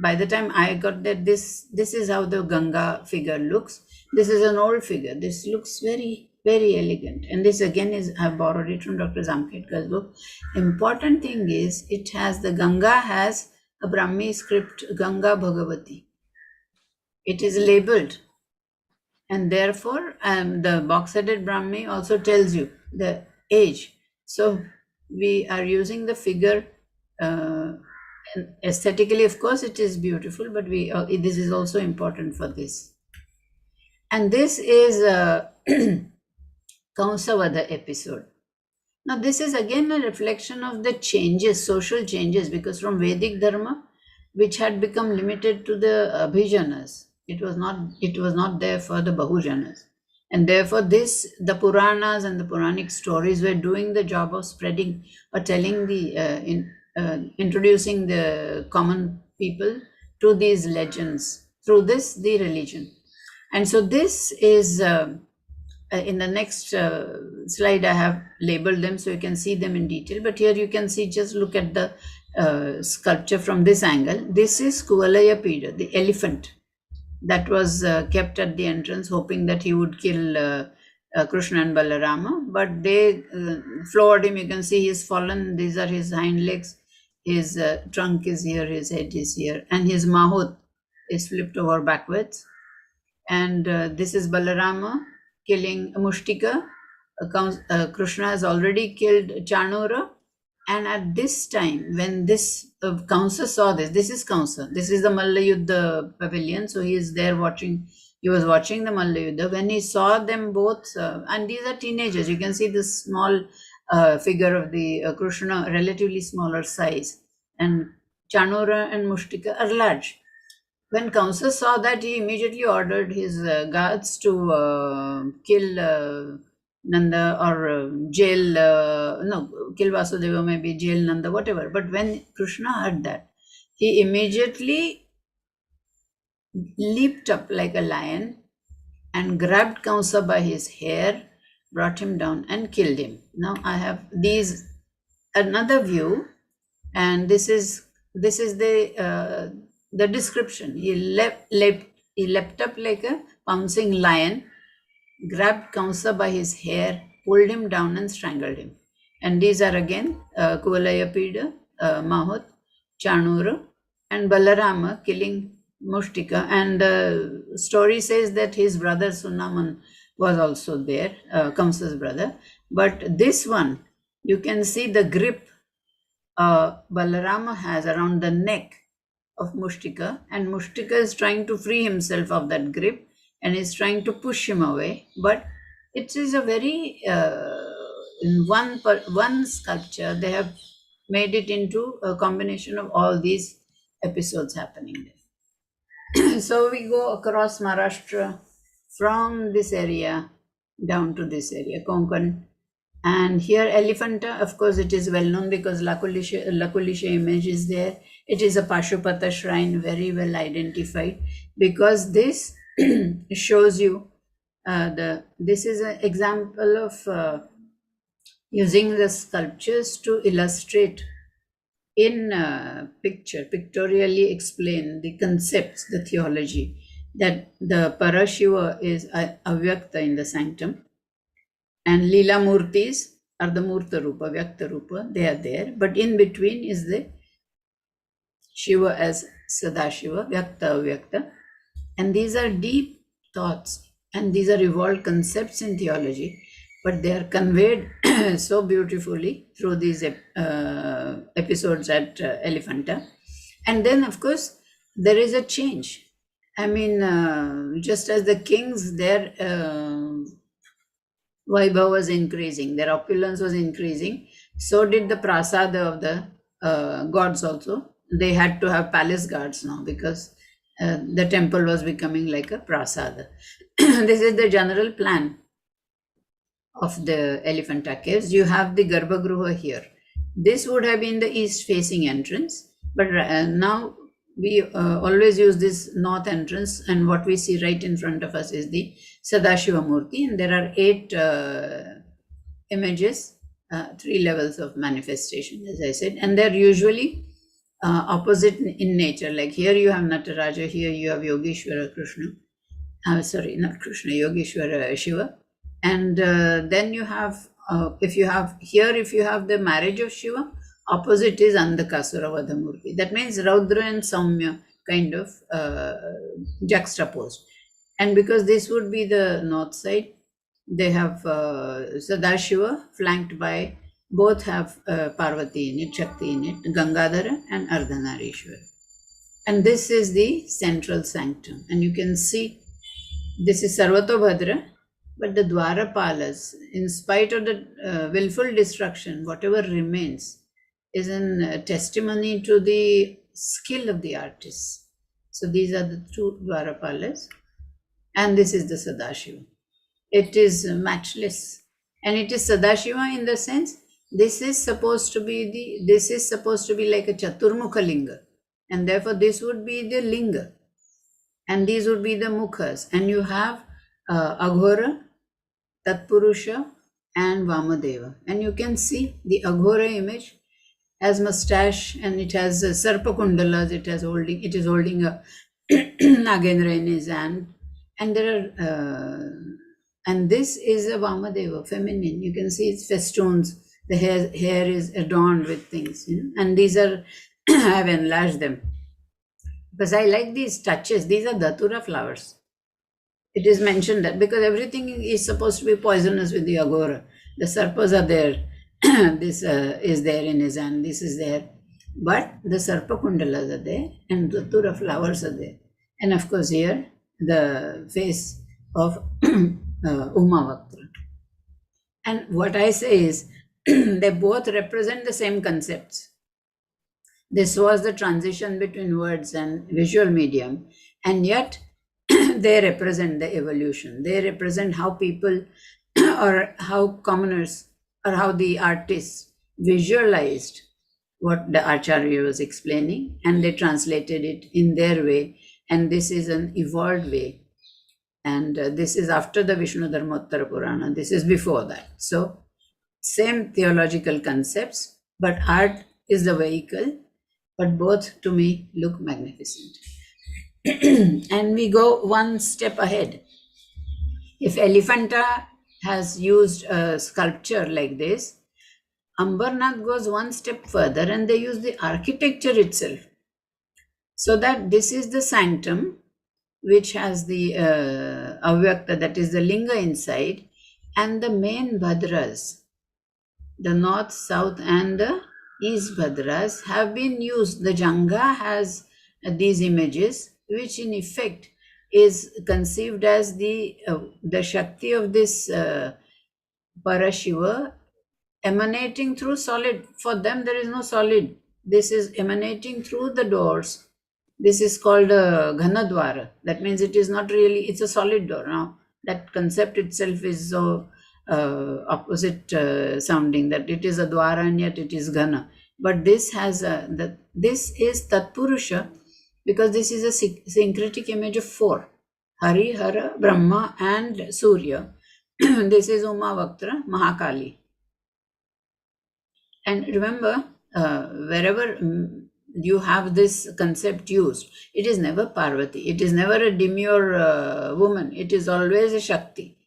by the time I got that, this is how the Ganga figure looks. This is an old figure. This looks very, very elegant. And this again I've borrowed it from Dr. Zamketkar's book. Important thing is, the Ganga has a Brahmi script, Ganga Bhagavati. It is labeled. And therefore, the box-headed Brahmi also tells you the age. So we are using the figure, aesthetically, of course, it is beautiful, but this is also important for this. And this is Kausavada episode. Now, this is again a reflection of the changes, social changes, because from Vedic Dharma, which had become limited to the Abhijanas, it was not there for the Bahujanas. And therefore, the Puranas and the Puranic stories were doing the job of spreading or telling introducing the common people to these legends, through the religion. And so this is, in the next slide, I have labeled them so you can see them in detail. But here you can see, just look at the sculpture from this angle. This is Kuvalaya Pida, the elephant that was kept at the entrance, hoping that he would kill Krishna and Balarama. But they floored him. You can see he's fallen. These are his hind legs. His trunk is here, his head is here, and his mahut is flipped over backwards. And this is Balarama killing Mushtika. Krishna has already killed Chanura. And at this time, when this Kamsa saw this is Kamsa. This is the Malla Yuddha pavilion. So he is there watching. He was watching the Malla Yuddha. When he saw them both, and these are teenagers. You can see this small figure of the Krishna, relatively smaller size, and Chanura and Mushtika are large. When Kamsa saw that, he immediately ordered his guards to kill Nanda or jail, kill Vasudeva, maybe jail Nanda, whatever. But when Krishna heard that, he immediately leaped up like a lion and grabbed Kamsa by his hair, brought him down and killed him. Now I have another view, and this is the description. He leapt up like a pouncing lion, grabbed Kamsa by his hair, pulled him down and strangled him. And these are again Kuvalayapida, Mahut, Chanura, and Balarama killing Mushtika. And the story says that his brother Sunaman was also there, Kamsa's brother. But this one, you can see the grip Balarama has around the neck of Mushtika, and Mushtika is trying to free himself of that grip and is trying to push him away. But it is a very, in one sculpture, they have made it into a combination of all these episodes happening there. So we go across Maharashtra from this area down to this area, Konkan. And here Elephanta, of course, it is well known because Lakulisha image is there. It is a Pashupata Shrine, very well identified, because this shows you this is an example of using the sculptures to illustrate in pictorially explain the concepts, the theology, that the Parashiva is Avyakta in the sanctum, and Leela Murtis are the Murta Rupa, Vyakta Rupa, they are there, but in between is the Shiva as Sadashiva, Vyakta, Avyakta, and these are deep thoughts, and these are evolved concepts in theology, but they are conveyed so beautifully through these episodes at Elephanta. And then, of course, there is a change. I mean, just as the kings, their Vaibhava was increasing, their opulence was increasing, so did the prasada of the gods also. They had to have palace guards now because the temple was becoming like a prasada. This is the general plan of the Elephanta caves. You have the Garbhagruha here. This would have been the east facing entrance, but now we always use this north entrance, and what we see right in front of us is the Sadashiva Murti, and there are 8 images, 3 levels of manifestation, as I said, and they're usually opposite in nature. Like here you have Nataraja, here you have Yogeshwara Krishna, sorry, not Krishna, Yogeshwara Shiva, and then you have, if you have the marriage of Shiva, opposite is Andhakasura Vadhamurti. That means Raudra and Saumya kind of juxtaposed. And because this would be the north side, they have Sadashiva flanked by, both have Parvati in it, Shakti in it, Gangadhara and Ardhanarishwara. And this is the central sanctum. And you can see this is Sarvatobhadra, but the Dwarapalas, in spite of the willful destruction, whatever remains is a testimony to the skill of the artists. So these are the 2 Dwarapalas, and this is the Sadashiva. It is matchless, and it is Sadashiva in the sense this is supposed to be like a Chaturmukha Linga, and therefore this would be the Linga, and these would be the Mukhas, and you have Aghora, Tatpurusha, and Vamadeva, and you can see the Aghora image has mustache, and it has Sarpa Kundalas, it is holding a Nagendra in his hand, and there are and this is a Vamadeva, feminine. You can see its festoons, the hair is adorned with things, and these are I have enlarged them because I like these touches. These are Datura flowers. It is mentioned that because everything is supposed to be poisonous with the Aghora. The Sarpas are there. This is there in his hand, this is there, but the Sarpa Kundalas are there and the Datura flowers are there, and of course here the face of Umavaktra. And what I say is they both represent the same concepts. This was the transition between words and visual medium, and yet they represent the evolution. They represent how people or how commoners or how the artists visualized what the Acharya was explaining, and they translated it in their way. And this is an evolved way. And this is after the Vishnu Dharmottara Purana. This is before that. So same theological concepts, but art is the vehicle. But both to me look magnificent. And we go one step ahead. If Elephanta has used a sculpture like this, Ambarnath goes one step further and they use the architecture itself. So that this is the sanctum which has the avyakta, that is the linga inside, and the main bhadras, the north, south, and the east bhadras have been used. The Janga has these images, which in effect is conceived as the Shakti of this Parashiva emanating through solid. For them, there is no solid. This is emanating through the doors. This is called a Ghanadwara. That means it is not really, it's a solid door. Now, that concept itself is so opposite sounding, that it is a dwara and yet it is Ghana. But this has this is Tatpurusha, because this is a syncretic image of four: Hari, Hara, Brahma, and Surya. This is Uma Vaktra, Mahakali. And remember, wherever you have this concept used, it is never Parvati, it is never a demure woman, it is always a Shakti.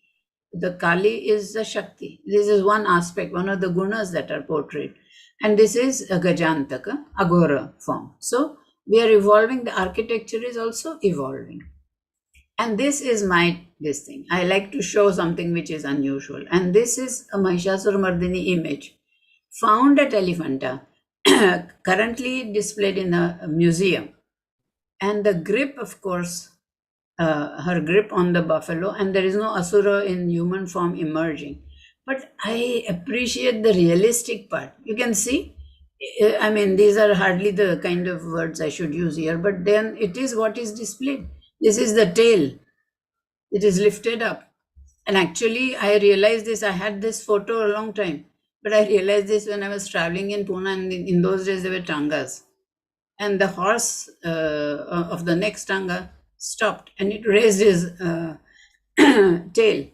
The Kali is a Shakti. This is one aspect, one of the gunas that are portrayed. And this is a Gajantaka, Agora form. So we are evolving, the architecture is also evolving. And this is this thing. I like to show something which is unusual. And this is a Mahishasura-Mardini image found at Elephanta, currently displayed in a museum. And the grip, of course, her grip on the buffalo, and there is no Asura in human form emerging. But I appreciate the realistic part. You can see, I mean, these are hardly the kind of words I should use here, but then it is what is displayed. This is the tail. It is lifted up. And actually, I realized this, I had this photo a long time, but I realized this when I was traveling in Pune, and in those days there were tangas. And the horse of the next tanga stopped and it raised his tail.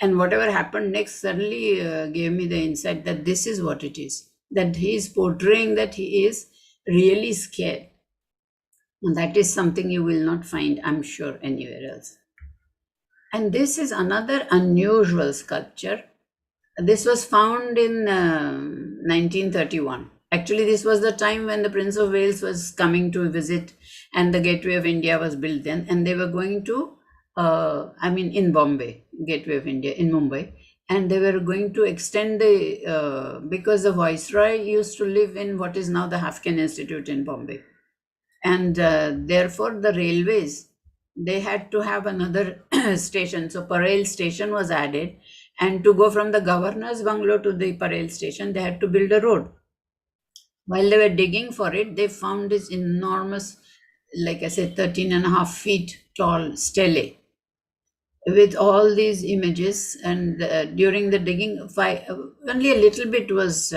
And whatever happened next suddenly gave me the insight that this is what it is. That he is portraying that he is really scared. And that is something you will not find, I'm sure, anywhere else. And this is another unusual sculpture. This was found in 1931. Actually, this was the time when the Prince of Wales was coming to visit and the Gateway of India was built then. And they were going to, in Bombay, Gateway of India, in Mumbai. And they were going to extend because the Viceroy used to live in what is now the Hafkin Institute in Bombay. And therefore, the railways, they had to have another station. So Parel station was added. And to go from the governor's bungalow to the Parel station, they had to build a road. While they were digging for it, they found this enormous, like I said, 13.5 feet tall stele with all these images. And during the digging, only a little bit was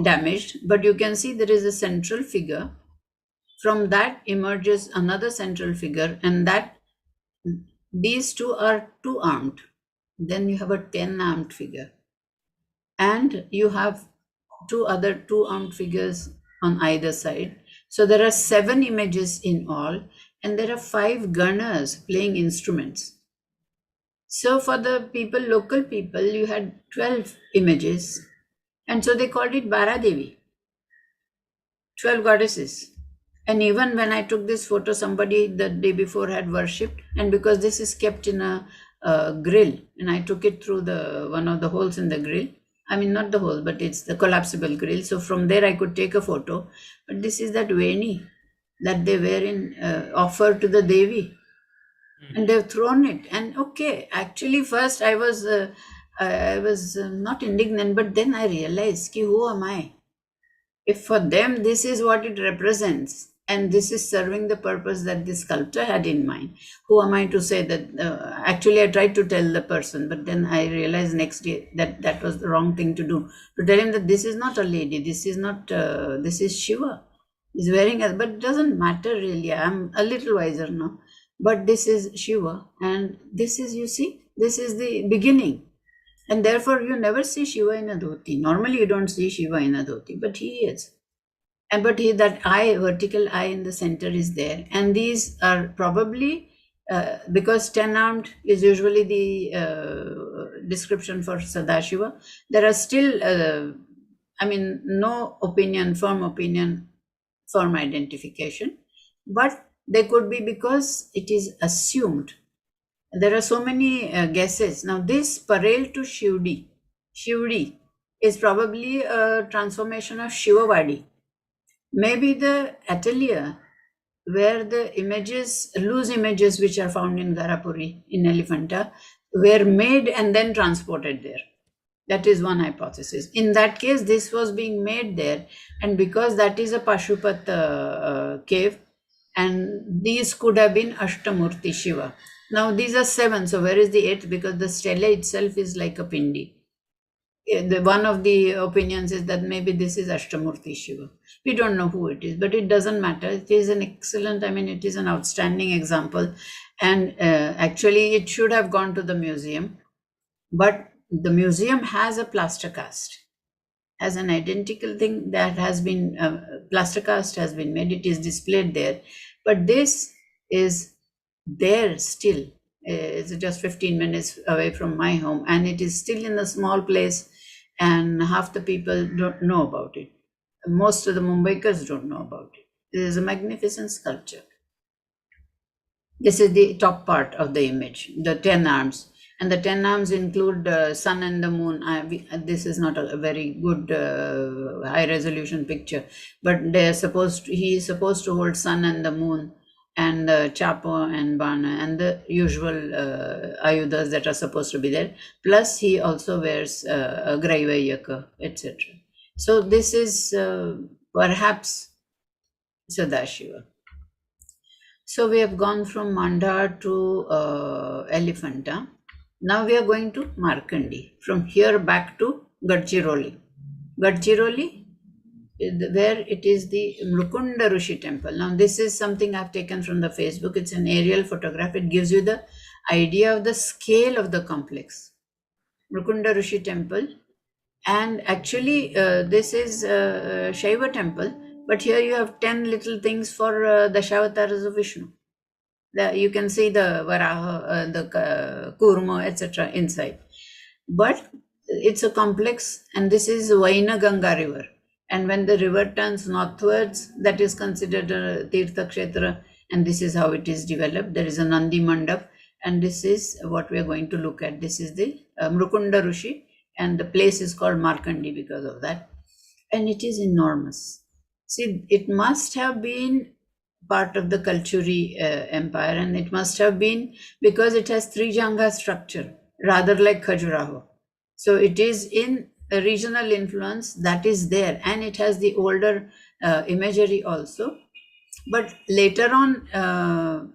damaged, but you can see there is a central figure. From that emerges another central figure, and that these two are two-armed. Then you have a 10-armed figure. And you have two other two-armed figures on either side. So there are 7 images in all, and there are 5 gunners playing instruments. So for the people, local people, you had 12 images. And so they called it Baradevi, 12 goddesses. And even when I took this photo, somebody the day before had worshipped. And because this is kept in a grill, and I took it through one of the holes in the grill. I mean, not the hole, but it's the collapsible grill. So from there I could take a photo. But this is that Veni that they were in offered to the Devi. And they've thrown it. And okay, actually first I was I was not indignant, but then I realized, ki, who am I? If for them this is what it represents, and this is serving the purpose that the sculptor had in mind, who am I to say that? Actually, I tried to tell the person, but then I realized next day that that was the wrong thing to do. To tell him that this is not a lady, this is not, this is Shiva. He's wearing a, but it doesn't matter really. I'm a little wiser now. But this is Shiva, and this is, you see, this is the beginning. And therefore, you never see Shiva in a dhoti. Normally, you don't see Shiva in a dhoti, but he is. And but he, that eye, vertical eye in the center is there. And these are probably, because 10-armed is usually the description for Sadashiva, there are still, no opinion, firm identification. But they could be because it is assumed. There are so many guesses. Now this parallel to Shivdi is probably a transformation of Shivavadi. Maybe the atelier where the images, loose images which are found in Garapuri, in Elephanta, were made and then transported there. That is one hypothesis. In that case, this was being made there, and because that is a Pashupata cave, and these could have been Ashtamurti Shiva. Now these are 7, so where is the 8th? Because the stele itself is like a pindi. One of the opinions is that maybe this is Ashtamurti Shiva. We don't know who it is, but it doesn't matter. It is an excellent, it is an outstanding example. And actually it should have gone to the museum, but the museum has a plaster cast, has an identical thing that has been, plaster cast has been made, it is displayed there. But this is there still. It's just 15 minutes away from my home, and it is still in a small place, and half the people don't know about it. Most of the Mumbaikars don't know about it. It is a magnificent sculpture. This is the top part of the image, the 10 arms. And the 10 arms include sun and the moon. This is not a very good high resolution picture, but he is supposed to hold sun and the moon, and Chapo and Bana and the usual ayudas that are supposed to be there. Plus he also wears a Graivayaka, etc. So this is perhaps Sadashiva. So we have gone from Mandar to Elephanta. Now we are going to Markandi. From here back to Gadchiroli. Gadchiroli, where it is the Murukundarushi temple. Now this is something I've taken from the Facebook. It's an aerial photograph. It gives you the idea of the scale of the complex. Murukundarushi temple. And actually this is Shiva temple, but here you have 10 little things for the Dashavataras of Vishnu. You can see the Varaha, the Kurma, etc. inside. But it's a complex, and this is Vaina Ganga river. And when the river turns northwards, that is considered a Tirtha Kshetra, and this is how it is developed. There is a Nandi Mandap, and this is what we are going to look at. This is the Murukundarushi, and the place is called Markandi because of that. And it is enormous. See, it must have been part of the Kalchuri empire, and it must have been because it has Trijanga structure, rather like Khajuraho. So it is in a regional influence that is there, and it has the older imagery also. But later on,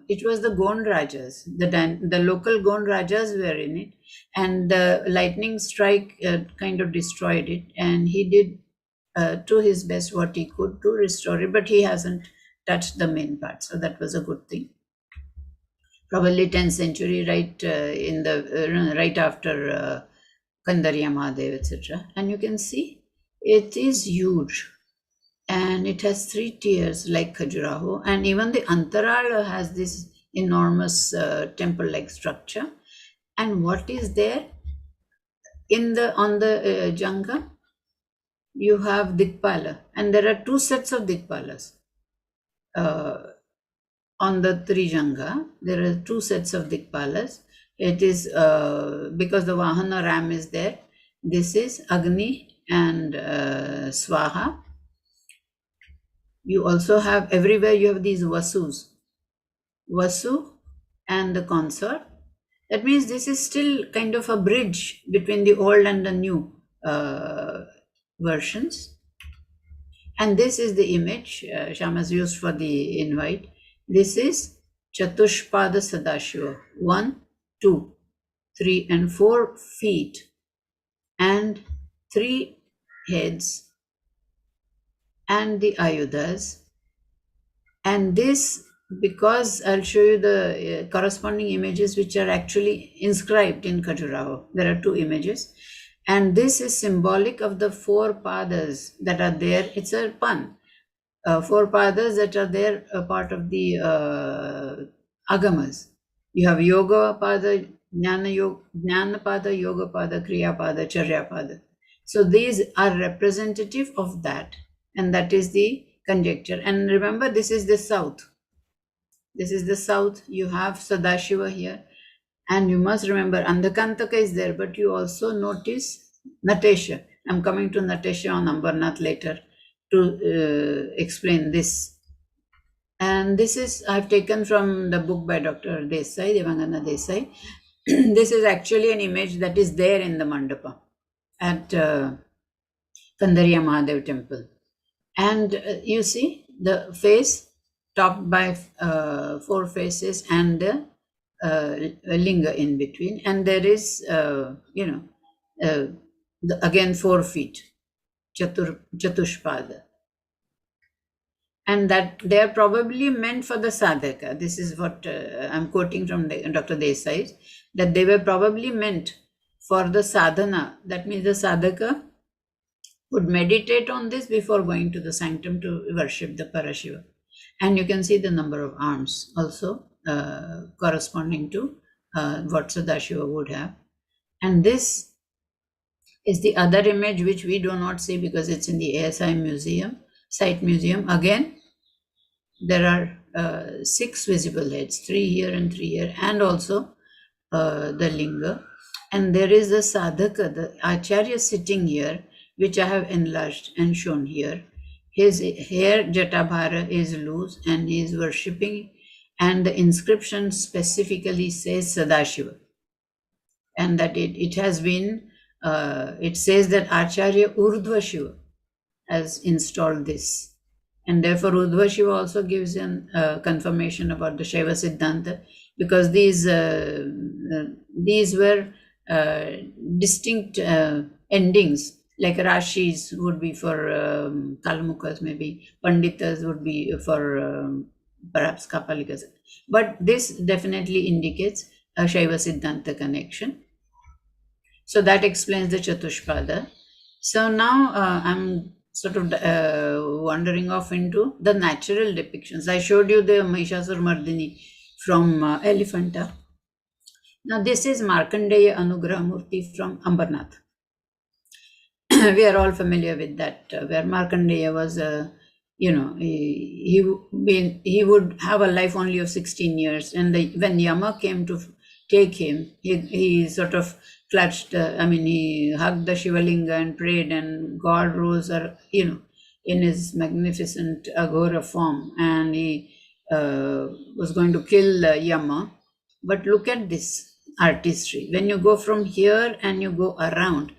it was the Gond Rajas, the local Gond Rajas were in it, and the lightning strike kind of destroyed it, and he did to his best what he could to restore it, but he hasn't touched the main part, so that was a good thing. Probably 10th century, right after Kandariya Mahadev, etc. And you can see it is huge, and it has 3 tiers like Khajuraho, and even the Antaral has this enormous temple-like structure. And what is there on the Janga? You have Dikpala, and there are 2 sets of Dikpalas. On the Trijanga, there are 2 sets of Dikpalas. It is because the Vahana Ram is there. This is Agni and Swaha. You also have, everywhere you have these Vasus. Vasu and the consort. That means this is still kind of a bridge between the old and the new versions. And this is the image Shyam has used for the invite. This is Chatushpada Sadashiva, 1, 2, 3, and 4 feet and 3 heads and the Ayudhas. And this, because I'll show you the corresponding images which are actually inscribed in Khajuraho. There are 2 images. And this is symbolic of the 4 padas that are there. It's a pun. 4 padas that are there, a part of the agamas. You have Yoga Pada, Jnana Pada, Yoga Pada, Kriya Pada, Charya Pada. So these are representative of that. And that is the conjecture. And remember, this is the south. This is the south. You have Sadashiva here. And you must remember, Andhakantaka is there, but you also notice Natesha. I'm coming to Natesha on Ambarnath later to explain this. And this is, I've taken from the book by Dr. Desai, Devangana Desai. This is actually an image that is there in the mandapa at Kandariya Mahadev temple. And you see the face topped by 4 faces and the linga in between, and there is again 4 feet, Chatushpada, and that they are probably meant for the sadhaka. This is what I'm quoting from Dr. Desai, that they were probably meant for the sadhana. That means the sadhaka would meditate on this before going to the sanctum to worship the Parashiva. And you can see the number of arms also corresponding to what Sadashiva would have. And this is the other image which we do not see because it's in the ASI museum, site museum. Again, there are 6 visible heads, 3 here and 3 here, and also the linga. And there is the sadhaka, the acharya sitting here, which I have enlarged and shown here. His hair Jatabhara is loose and he is worshipping, and the inscription specifically says Sadashiva. And that it has been, it says that Acharya Urdhva Shiva has installed this. And therefore Urdhva Shiva also gives a confirmation about the Shaiva Siddhanta, because these were distinct endings. Like Rashis would be for Kalmukas, maybe Panditas would be for perhaps Kapalikas. But this definitely indicates a Shaiva Siddhanta connection. So that explains the Chatushpada. So now I'm sort of wandering off into the natural depictions. I showed you the Mahishasur Mardini from Elephanta. Now this is Markandeya Anugraha Murti from Ambarnath. We are all familiar with that, where Markandeya was, he would have a life only of 16 years. And when Yama came to take him, he sort of clutched, he hugged the Shivalinga and prayed, and God rose, in his magnificent Aghora form, and he was going to kill Yama. But look at this artistry. When you go from here and you go around,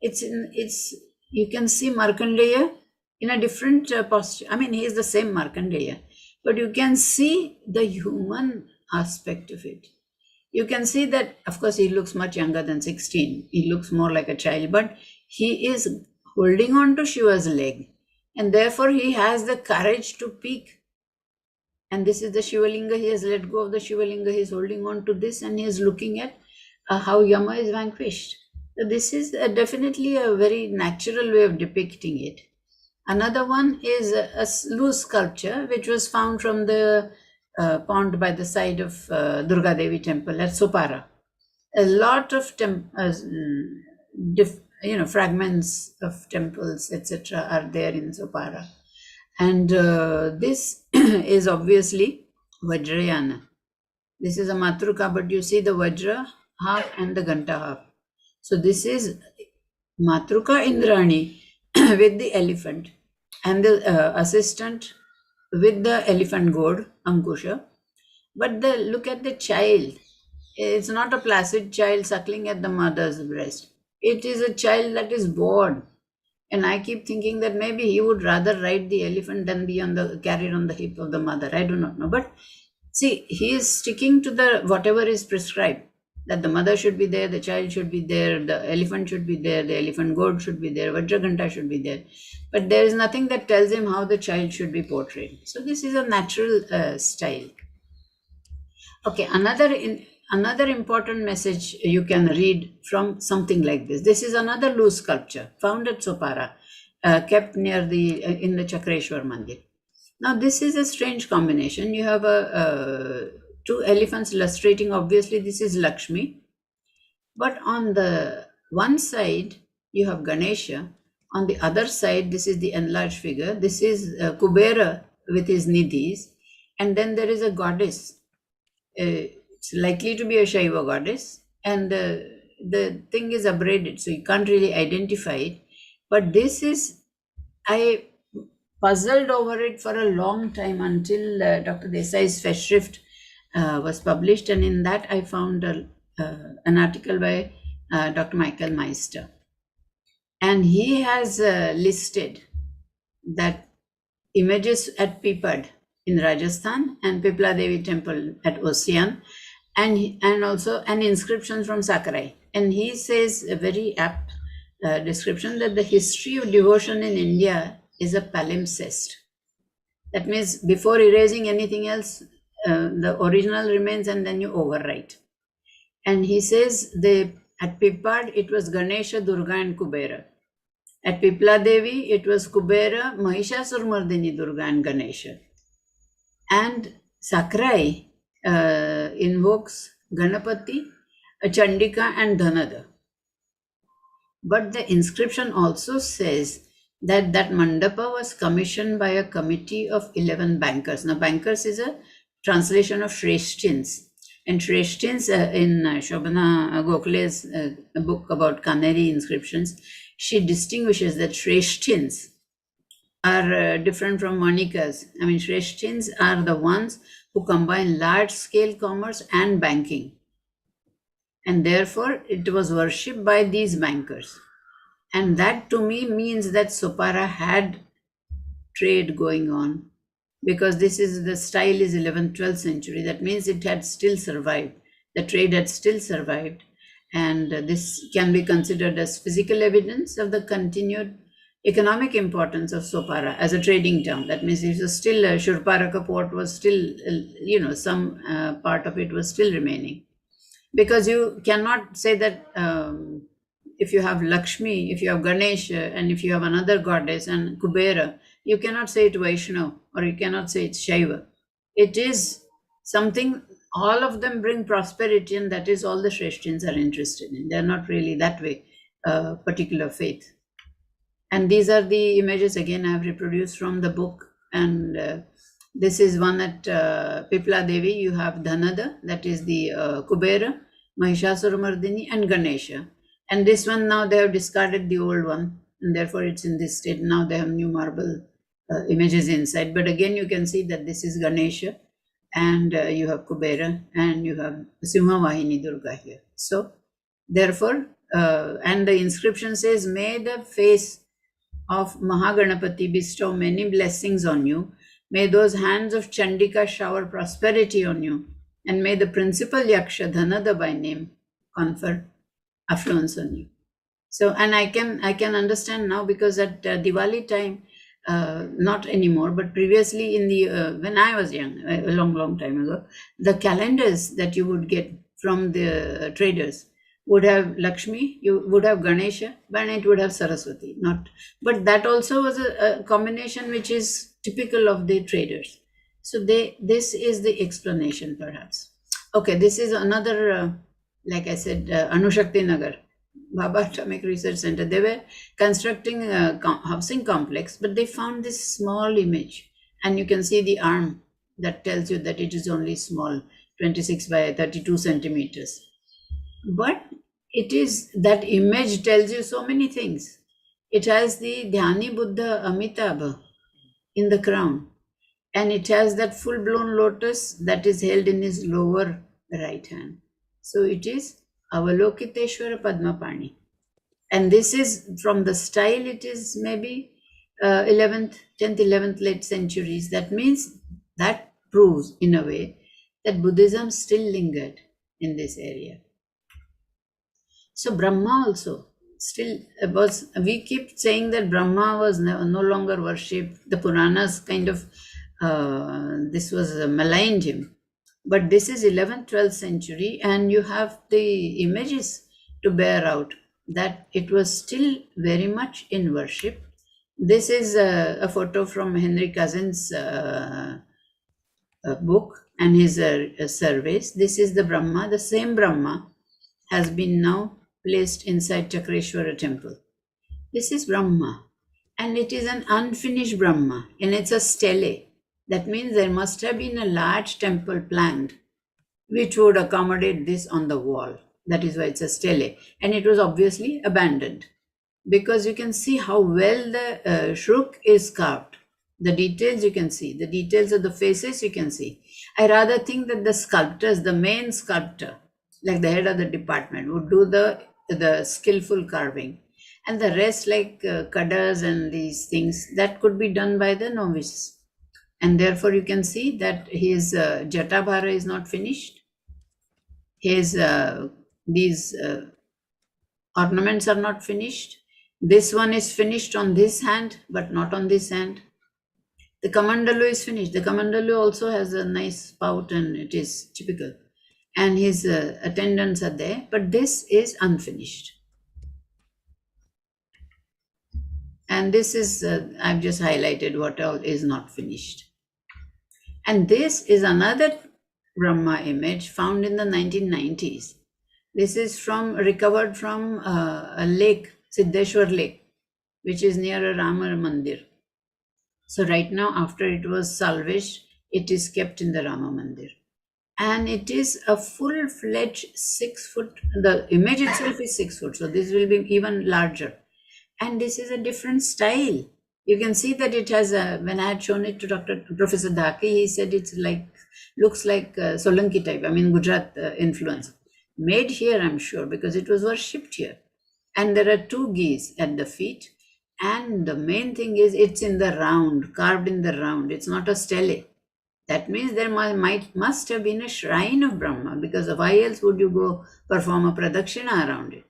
you can see Markandeya in a different posture. He is the same Markandeya, but you can see the human aspect of it. You can see that, of course, he looks much younger than 16. He looks more like a child, but he is holding on to Shiva's leg, and therefore he has the courage to peek. And this is the Shivalinga. He has let go of the Shivalinga. He is holding on to this, and he is looking at how Yama is vanquished. So this is definitely a very natural way of depicting it. Another one is a loose sculpture which was found from the pond by the side of Durga Devi temple at Sopara. A lot of fragments of temples, etc., are there in Sopara. And this is obviously Vajrayana. This is a Matruka, but you see the Vajra half and the Ganta half. So this is Matruka Indrani with the elephant, and the assistant with the elephant goad, Ankusha. But look at the child. It's not a placid child suckling at the mother's breast. It is a child that is bored. And I keep thinking that maybe he would rather ride the elephant than be carried on the hip of the mother. I do not know. But see, he is sticking to the whatever is prescribed. That the mother should be there, the child should be there, the elephant should be there, the elephant goat should be there, Vajraghanta should be there. But there is nothing that tells him how the child should be portrayed. So this is a natural style. Okay, another important message you can read from something like this. This is another loose sculpture found at Sopara, kept near in the Chakreshwar Mandir. Now this is a strange combination. You have two elephants illustrating, obviously this is Lakshmi, but on the one side you have Ganesha, on the other side this is the enlarged figure, this is Kubera with his nidhis, and then there is a goddess. It's likely to be a Shiva goddess, and the thing is abraded, so you can't really identify it. But this is, I puzzled over it for a long time until Dr. Desai's Festschrift was published, and in that I found an article by Dr. Michael Meister. And he has listed that images at Pipad in Rajasthan and Pipla Devi Temple at Ossian, and also an inscription from Sakurai. And he says a very apt description that the history of devotion in India is a palimpsest. That means before erasing anything else, the original remains and then you overwrite. And he says at Pipad it was Ganesha, Durga and Kubera. At Pipla Devi it was Kubera, Mahishasur-mardini, Durga and Ganesha. And Sakurai invokes Ganapati, Chandika and Dhanada. But the inscription also says that mandapa was commissioned by a committee of 11 bankers. Now, bankers is a translation of Shrestins. And Shrestins, in Shobhana Gokhale's book about Kaneri inscriptions, she distinguishes that Shrestins are different from Manikas. I mean, Shrestins are the ones who combine large-scale commerce and banking. And therefore, it was worshipped by these bankers. And that to me means that Sopara had trade going on, because the style is 11th, 12th century. That means it had still survived. The trade had still survived. And this can be considered as physical evidence of the continued economic importance of Sopara as a trading town. That means it was still, Shurparaka port was still, some part of it was still remaining. Because you cannot say that if you have Lakshmi, if you have Ganesha, and if you have another goddess and Kubera, you cannot say it Vaishnav or you cannot say it's Shaiva. It is something, all of them bring prosperity, and that is all the Shrestins are interested in. They're not really that way, particular faith. And these are the images, again, I have reproduced from the book. And this is one at Pipla Devi. You have Dhanada, that is the Kubera, Mahishasura-mardini and Ganesha. And this one, now they have discarded the old one, and therefore it's in this state. Now they have new marble images inside. But again, you can see that this is Ganesha, and you have Kubera, and you have Simha Vahini Durga here. So therefore, and the inscription says, may the face of Mahaganapati bestow many blessings on you. May those hands of Chandika shower prosperity on you. And may the principal Yaksha, Dhanada by name, confer affluence on you. So, and I can understand now, because at Diwali time, not anymore, but previously in the when I was young, a long time ago, the calendars that you would get from the traders would have Lakshmi, you would have Ganesha, but it would have Saraswati. But that also was a combination which is typical of the traders. So this is the explanation, perhaps. Okay, this is another, like I said, Anushakti Nagar, Bhabha Atomic Research Center. They were constructing a housing complex, but they found this small image, and you can see the arm that tells you that it is only small, 26 by 32 centimeters. But it is, that image tells you so many things. It has the Dhyani Buddha Amitabha in the crown, and it has that full-blown lotus that is held in his lower right hand. So it is Avalokiteshwara Padmapani. And this is from the style, it is maybe 10th, 11th, late centuries. That means that proves in a way that Buddhism still lingered in this area. So Brahma also still was, we keep saying that Brahma was no longer worshipped. The Puranas kind of, this was maligned him. But this is 11th, 12th century, and you have the images to bear out that it was still very much in worship. This is a photo from Henry Cousin's book and his surveys. This is the Brahma. The same Brahma has been now placed inside Chakreshwara temple. This is Brahma, and it is an unfinished Brahma, and it's a stele. That means there must have been a large temple planned which would accommodate this on the wall. That is why it's a stele. And it was obviously abandoned because you can see how well the shruk is carved. The details you can see, the details of the faces you can see. I rather think that the sculptors, the main sculptor, like the head of the department, would do the skillful carving. And the rest, like cutters and these things, that could be done by the novices. And therefore you can see that his Jatabhara is not finished. His these ornaments are not finished. This one is finished on this hand, but not on this hand. The Kamandalu is finished. The Kamandalu also has a nice spout and it is typical. And his attendants are there, but this is unfinished. And this is, I've just highlighted what all is not finished. And this is another Brahma image found in the 1990s. This is recovered from a lake, Siddheshwar Lake, which is near a Ramar Mandir. So right now, after it was salvaged, it is kept in the Rama Mandir. And it is a full-fledged 6 foot, the image itself is 6 foot, so this will be even larger. And this is a different style. You can see that it has when I had shown it to Professor Dhaki, he said it's like, looks like Solanki type, I mean Gujarat influence. Made here, I'm sure, because it was worshipped here. And there are 2 geese at the feet. And the main thing is it's in the round, carved in the round. It's not a stele. That means there must have been a shrine of Brahma, because why else would you go perform a pradakshina around it?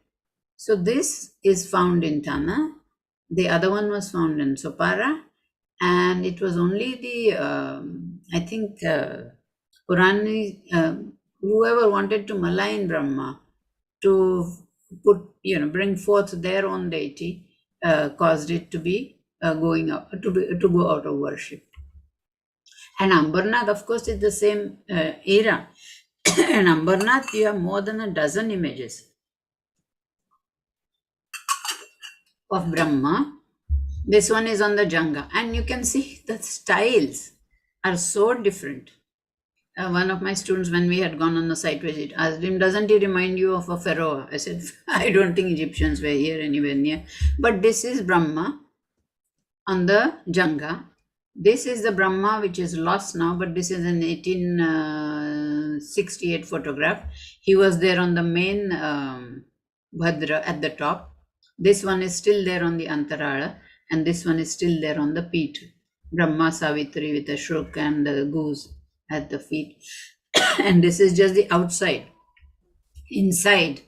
So this is found in Tana. The other one was found in Sopara, and it was only the, I think, Purani, whoever wanted to malign Brahma to put, bring forth their own deity, caused it to be going out, to go out of worship. And Ambarnath, of course, is the same era. And Ambarnath, you have more than a dozen images of Brahma. This one is on the Janga, and you can see the styles are so different. One of my students, when we had gone on the site visit, asked him, doesn't he remind you of a pharaoh? I said, I don't think Egyptians were here anywhere near. But this is Brahma on the Janga. This is the Brahma which is lost now, but this is an 1868 photograph. He was there on the main Bhadra at the top. This one is still there on the Antarala, and this one is still there on the Peeth. Brahma Savitri with a shruk and the goose at the feet. And this is just the outside. Inside,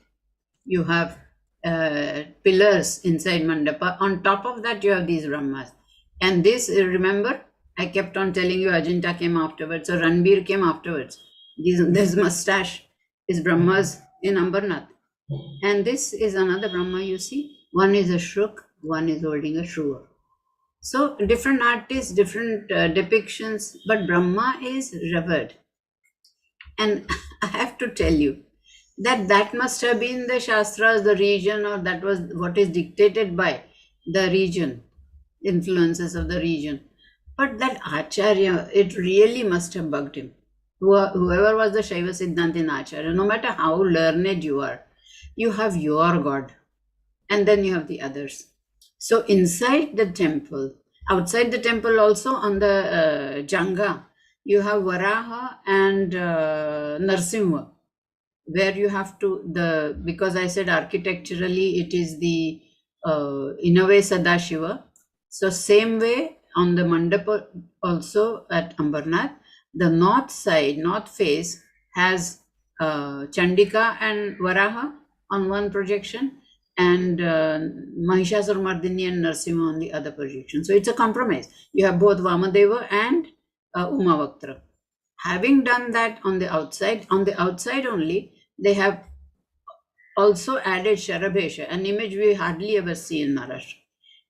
you have pillars inside Mandapa. On top of that, you have these Brahmas. And this, remember, I kept on telling you Ajanta came afterwards, or Ranbir came afterwards. This mustache is Brahmas in Ambarnath. And this is another Brahma, you see. One is a shruk, one is holding a shruva. So different artists, different depictions, but Brahma is revered. And I have to tell you that must have been the Shastras, the region, or that was what is dictated by the region, influences of the region. But that Acharya, it really must have bugged him. Whoever was the Shaiva Siddhantin Acharya, no matter how learned you are, you have your God, and then you have the others. So inside the temple, outside the temple also on the Janga, you have Varaha and Narsimha. where you have to, because I said architecturally it is the in a way Sadashiva. So same way on the mandapa also at Ambarnath, the north side, north face has Chandika and Varaha on one projection, and Mahishasura-Mardini and Narsimha on the other projection. So it's a compromise. You have both Vamadeva and Umavaktra. Having done that on the outside only, they have also added Sharabhesha, an image we hardly ever see in Maharashtra.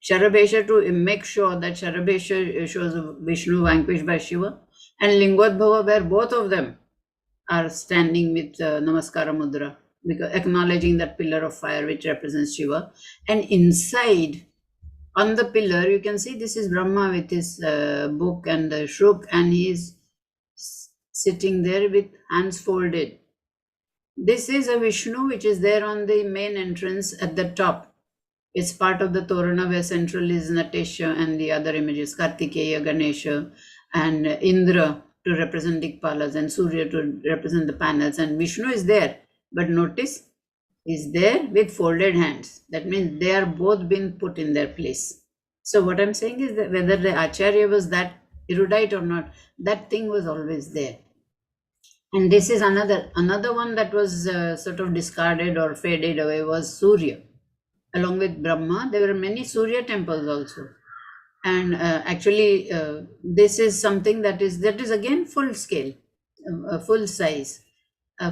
Sharabhesha, to make sure that Sharabhesha shows Vishnu vanquished by Shiva, and Lingodbhava, where both of them are standing with Namaskara Mudra, because acknowledging that pillar of fire which represents Shiva. And inside, on the pillar, you can see this is Brahma with his book and the Shruk, and he is sitting there with hands folded. This is a Vishnu which is there on the main entrance at the top. It's part of the Torana, where central is Natesha and the other images, Kartikeya, Ganesha, and Indra to represent Dikpalas, and Surya to represent the panels, and Vishnu is there. But notice, is there with folded hands. That means they are both been put in their place. So what I'm saying is that whether the Acharya was that erudite or not, that thing was always there. And this is another one that was sort of discarded or faded away, was Surya. Along with Brahma, there were many Surya temples also. And actually, this is something that is again full scale, full size,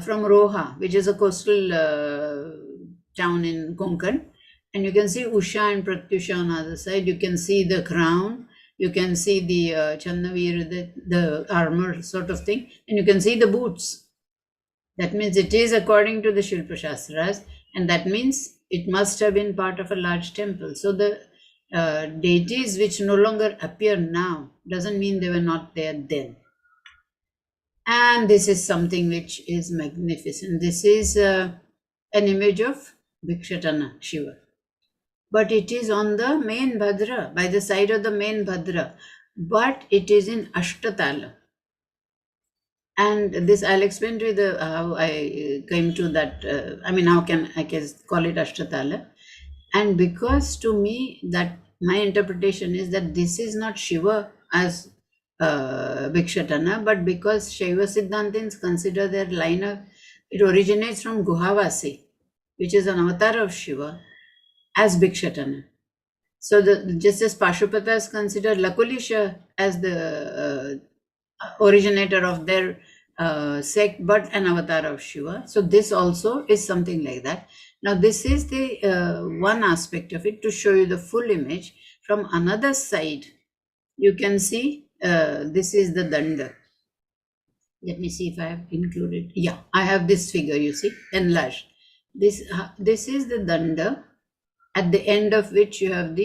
from Roha, which is a coastal town in Konkan. And you can see Usha and Pratyusha on the other side. You can see the crown. You can see the Chandavir, the armor sort of thing. And you can see the boots. That means it is according to the Shilpa Shastras. And that means it must have been part of a large temple. So the deities which no longer appear now doesn't mean they were not there then. And this is something which is magnificent. This is an image of Bikshatana, Shiva. But it is on the main Bhadra, by the side of the main Bhadra. But it is in Ashtatala. And this, I'll explain to you how I came to that. How can I call it Ashtatala? And because to me, that my interpretation is that this is not Shiva as Bikshatana, but because Shaiva Siddhantins consider their line of, it originates from Guhavasi, which is an avatar of Shiva, as Bikshatana. So just as Pashupatas consider Lakulisha as the originator of their sect, but an avatar of Shiva. So this also is something like that. Now this is the one aspect of it, to show you the full image. From another side, you can see this is the Danda. Let me see if I have included. Yeah, I have this figure, you see, enlarged. This is the Danda, at the end of which you have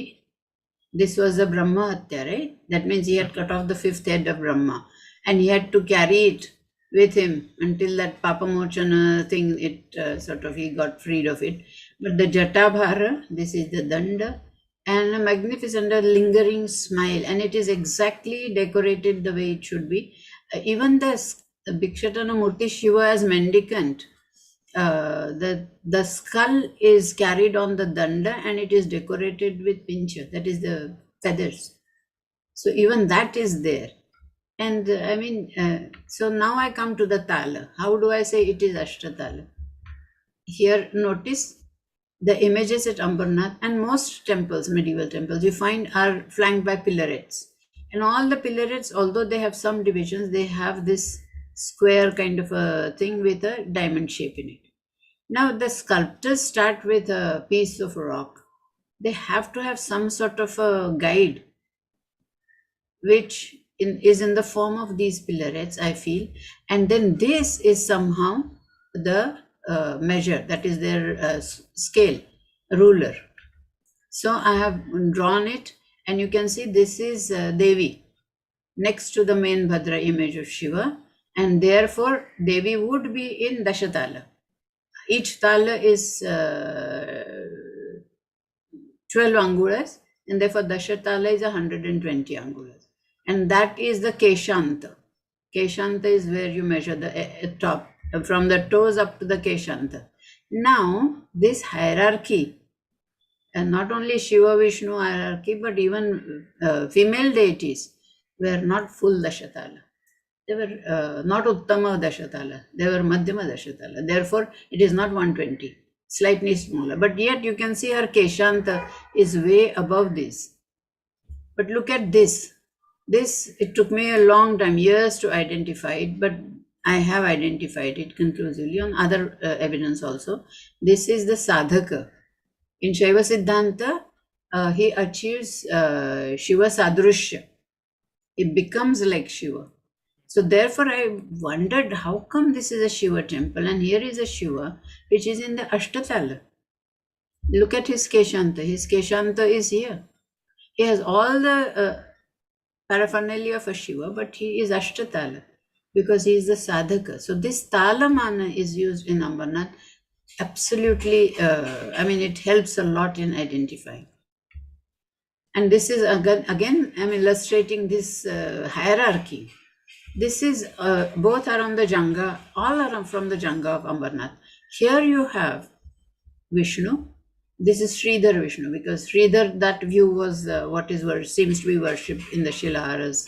this was a Brahma Hatya, right? That means he had cut off the fifth head of Brahma, and he had to carry it with him until that Papamochana thing, he got freed of it. But the Jatabhara, this is the Danda, and a magnificent lingering smile, and it is exactly decorated the way it should be. Even the Bikshatana Murti Shiva as mendicant, the skull is carried on the Danda, and it is decorated with pincha, that is the feathers. So even that is there. And so now I come to the Tala. How do I say it is Ashtatala? Here, notice the images at Ambarnath, and most temples, medieval temples, you find are flanked by pillarets. And all the pillarets, although they have some divisions, they have this square kind of a thing with a diamond shape in it. Now, the sculptors start with a piece of rock. They have to have some sort of a guide, which is in the form of these pillarets, I feel. And then this is somehow the measure, that is their scale, ruler. So I have drawn it, and you can see this is Devi next to the main Bhadra image of Shiva, and therefore Devi would be in Dashatala. Each tala is 12 angulas, and therefore Dashatala is 120 angulas. And that is the Keshanta. Keshanta is where you measure the top from the toes up to the Keshanta. Now, this hierarchy, and not only Shiva Vishnu hierarchy, but even female deities were not full Dashatala. They were not Uttama Dashatala, they were Madhyama Dashatala. Therefore, it is not 120, slightly smaller. But yet you can see her Keshanta is way above this. But look at this. This, it took me a long time, years to identify it, but I have identified it conclusively on other evidence also. This is the sadhaka. In Shaiva Siddhanta, he achieves Shiva Sadrushya. He becomes like Shiva. So therefore I wondered, how come this is a Shiva temple and here is a Shiva which is in the Ashtatala. Look at his Keshanta. His Keshanta is here. He has all the paraphernalia of a Shiva, but he is Ashtatala because he is the sadhaka. So this talamana is used in Ambarnath. Absolutely, I mean, it helps a lot in identifying. And this is again, I'm illustrating this hierarchy. This is, both are on the Janga, all are from the Janga of Ambarnath. Here you have Vishnu. This is Sridhar Vishnu, because Sridhar, that view was what is seems to be worshipped in the Shilaharas,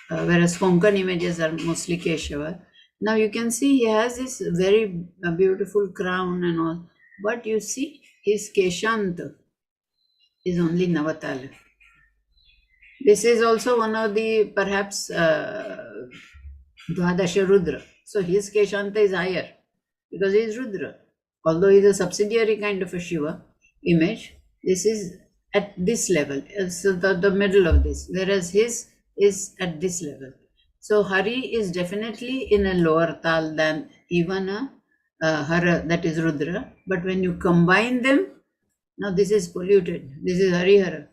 whereas Konkan images are mostly Keshava. Now you can see he has this very beautiful crown and all, but you see his Keshanta is only Navatala. This is also one of the perhaps Dwadasha Rudra. So his Keshanta is higher because he is Rudra. Although he is a subsidiary kind of a Shiva image, this is at this level, so the middle of this, whereas his is at this level. So Hari is definitely in a lower tal than even a Hara, that is Rudra. But when you combine them, now this is polluted. This is Harihara.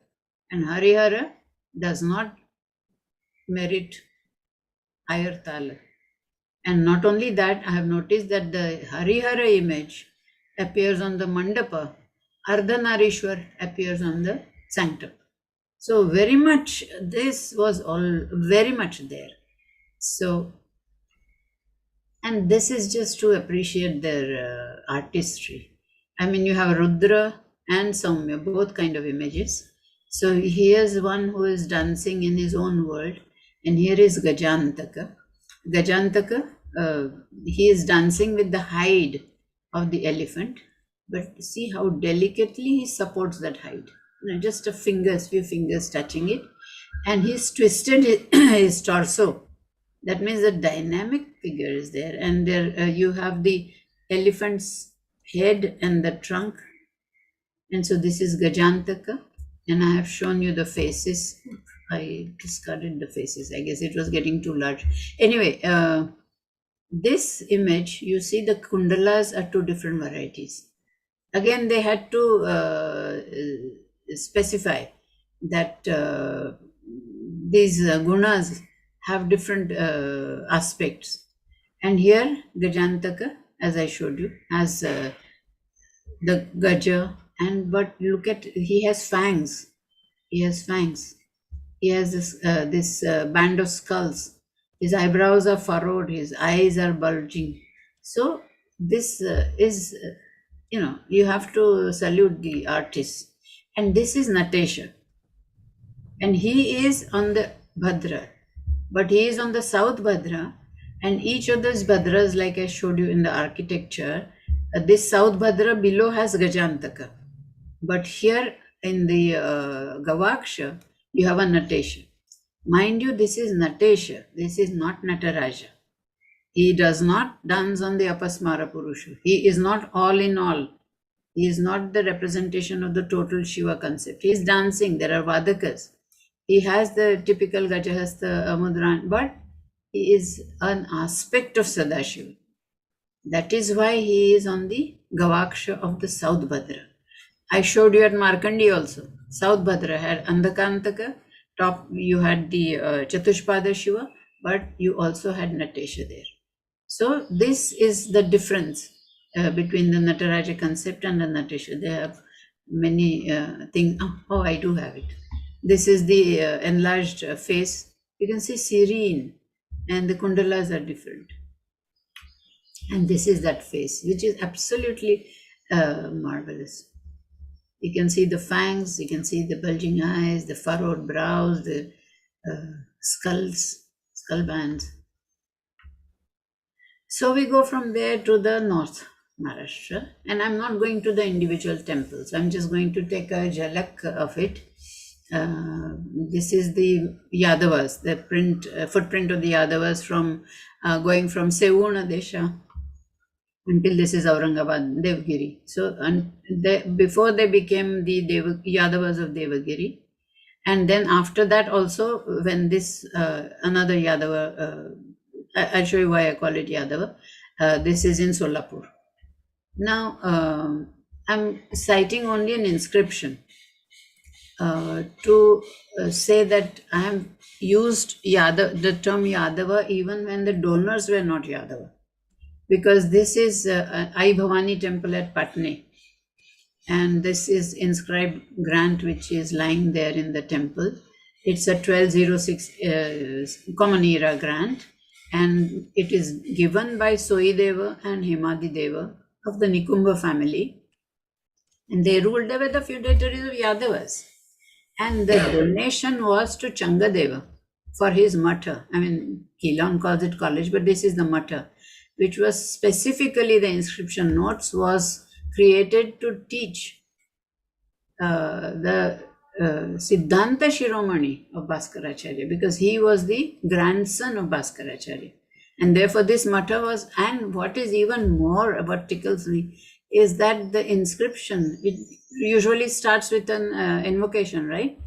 And Harihara does not merit higher tala. And not only that, I have noticed that the Harihara image appears on the Mandapa, Ardhanarishwar appears on the sanctum. So very much, this was all very much there. So, and this is just to appreciate their artistry. I mean, you have Rudra and Saumya, both kind of images. So here's one who is dancing in his own world, and here is Gajantaka. Gajantaka, he is dancing with the hide of the elephant, but see how delicately he supports that hide. You know, just few fingers touching it, and he's twisted his torso. That means the dynamic figure is there, and there you have the elephant's head and the trunk. And so this is Gajantaka, and I have shown you the faces. I discarded the faces. I guess it was getting too large. Anyway, this image, you see the kundalas are two different varieties. Again, they had to specify that these gunas have different aspects. And here, Gajantaka, as I showed you, has the Gaja, but look at, he has fangs. He has fangs. He has this band of skulls. His eyebrows are furrowed, his eyes are bulging. So this is, you know, you have to salute the artist. And this is Natesha. And he is on the Bhadra. But he is on the South Bhadra. And each of those Bhadras, like I showed you in the architecture, this South Bhadra below has Gajantaka. But here in the Gavaksha, you have a Natesha. Mind you, this is Natesha. This is not Nataraja. He does not dance on the Apasmara Purusha. He is not all in all. He is not the representation of the total Shiva concept. He is dancing. There are Vadakas. He has the typical Gajahasta Mudran, but he is an aspect of Sadashiva. That is why he is on the Gavaksha of the South Bhadra. I showed you at Markandi also. South Bhadra had Andakantaka, top you had the Chatushpada Shiva, but you also had Natesha there. So this is the difference between the Nataraja concept and the Natesha. They have many things. Oh, I do have it. This is the enlarged face. You can see serene, and the kundalas are different. And this is that face, which is absolutely marvelous. You can see the fangs, you can see the bulging eyes, the furrowed brows, the skull bands. So we go from there to the north Maharashtra, and I'm not going to the individual temples. I'm just going to take a jhalak of it. This is the Yadavas, the footprint of the Yadavas from going from Sevuna Desha until this is Aurangabad, Devgiri. So before they became the Yadavas of Devagiri, and then after that also when this another Yadava, I'll show you why I call it Yadava. This is in Solapur. Now I'm citing only an inscription to say that I have used the term Yadava even when the donors were not Yadava. Because this is Ai Bhavani temple at Patne, and this is inscribed grant which is lying there in the temple. It's a 1206 common era grant, and it is given by Soideva and Hemadi Deva of the Nikumba family, and they ruled over the feudatories of Yadavas. And the donation was to Changadeva for his matha. I mean, Keelan calls it college, but this is the matha, which was specifically, the inscription notes was created to teach the Siddhanta Shiromani of Bhaskaracharya, because he was the grandson of Bhaskaracharya. And therefore this matha was, and what is even more, what tickles me, is that the inscription, it usually starts with an invocation, right?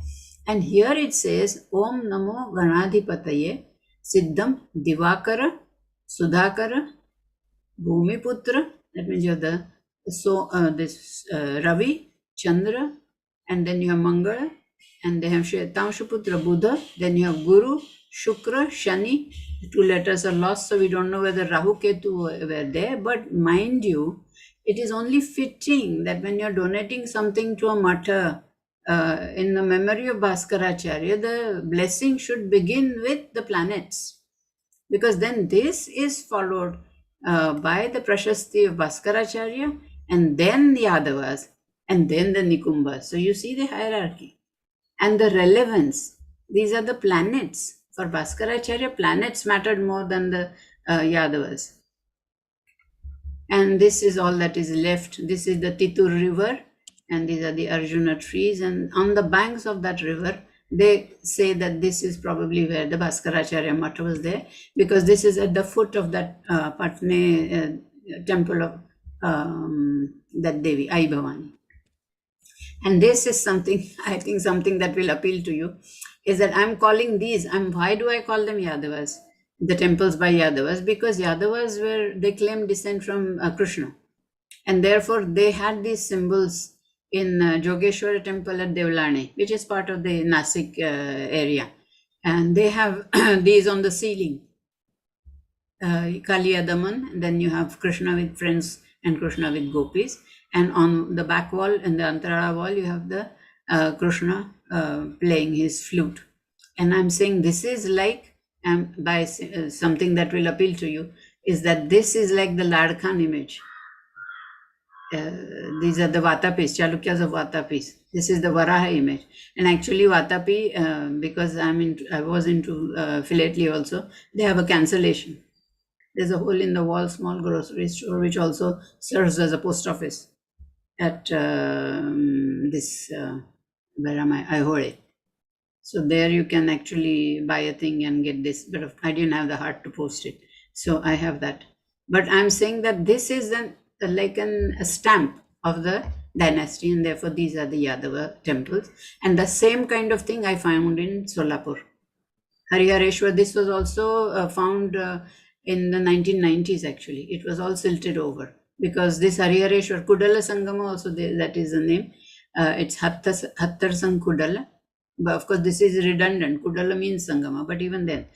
And here it says, Om Namo Ganadhipataye Siddham Divakara Sudhakara Bhumiputra. That means you have this Ravi, Chandra, and then you have Mangala, and they have Shvetamshaputra Buddha, then you have Guru, Shukra, Shani. The two letters are lost, so we don't know whether Rahu Ketu were there, but mind you, it is only fitting that when you're donating something to a matha in the memory of Bhaskaracharya, the blessing should begin with the planets, because then this is followed by the Prashasti of Bhaskaracharya, and then the Yadavas, and then the Nikumbas. So you see the hierarchy and the relevance. These are the planets. For Bhaskaracharya, planets mattered more than the Yadavas. And this is all that is left. This is the Titur river, and these are the Arjuna trees. And on the banks of that river, they say that this is probably where the Bhaskaracharya Matha was there, because this is at the foot of that Patne temple of that Devi, Ai Bhavani. And this is something, I think something that will appeal to you, is that I'm calling these, why do I call them Yadavas? The temples by Yadavas, because Yadavas they claim descent from Krishna. And therefore they had these symbols in Jogeshwara temple at Devlane, which is part of the Nasik area. And they have these on the ceiling. Kali Adaman, and then you have Krishna with friends and Krishna with gopis. And on the back wall, in the Antara wall, you have the Krishna playing his flute. And I'm saying this is like, by something that will appeal to you, is that this is like the Ladkhan image. These are the Vatapis, Chalukyas of Vatapis. This is the Varaha image. And actually Vatapi, because I was into philately also, they have a cancellation. There's a hole in the wall, small grocery store, which also serves as a post office at this, where am I? Aihole. So there you can actually buy a thing and get this, but I didn't have the heart to post it. So I have that. But I'm saying that this is like a stamp of the dynasty, and therefore these are the Yadava temples. And the same kind of thing I found in Solapur. Harihareshwar, this was also found in the 1990s actually. It was all silted over, because this Harihareshwar, Kudala Sangama also, that is the name. It's Hattar Sang Kudala. But of course, this is redundant. Kudala means Sangama, but even then,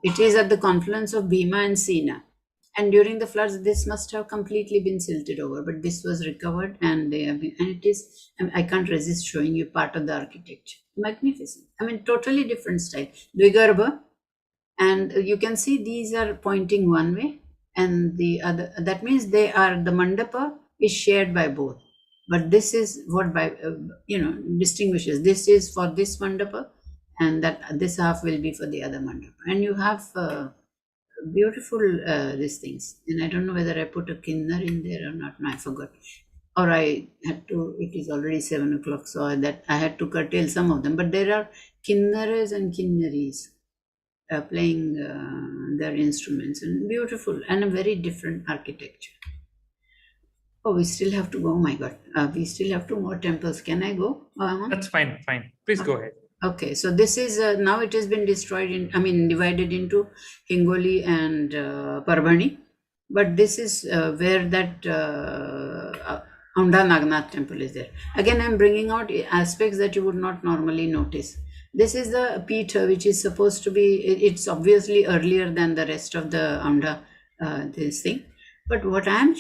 it is at the confluence of Bhima and Sina. And during the floods, this must have completely been silted over, but this was recovered, and they have been, and it is, I can't resist showing you part of the architecture. Magnificent. Totally different style. Dvigarbha, and you can see these are pointing one way, and the other, that means the mandapa is shared by both. But this is what distinguishes. This is for this mandapa, and that this half will be for the other mandapa. And you have beautiful these things. And I don't know whether I put a kinnar in there or not. No, I forgot. Or I had to. It is already 7 o'clock, so that I had to curtail some of them. But there are kinnaras and kinnaris playing their instruments, and beautiful, and a very different architecture. Oh, we still have to go. Oh my God, we still have 2 more temples. Can I go? That's fine. Please go ahead. Okay, so this is now it has been destroyed divided into Hingoli and Parbhani, but this is where that Aundha Nagnath temple is there. Again, I'm bringing out aspects that you would not normally notice. This is the Peetha, which is supposed to be, it's obviously earlier than the rest of the Aundha, this thing. But what I'm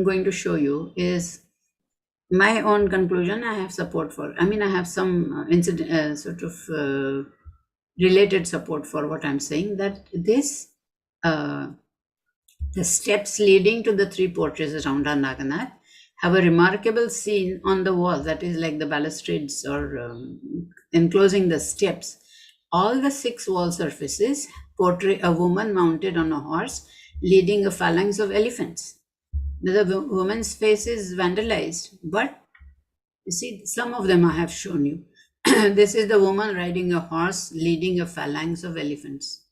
going to show you is my own conclusion. I have support for, I have some related support for what I'm saying, that this, the steps leading to the 3 portraits around Naganath have a remarkable scene on the wall, that is like the balustrades or enclosing the steps. All the 6 wall surfaces portray a woman mounted on a horse leading a phalanx of elephants. The woman's face is vandalized, but you see, some of them I have shown you. This is the woman riding a horse leading a phalanx of elephants.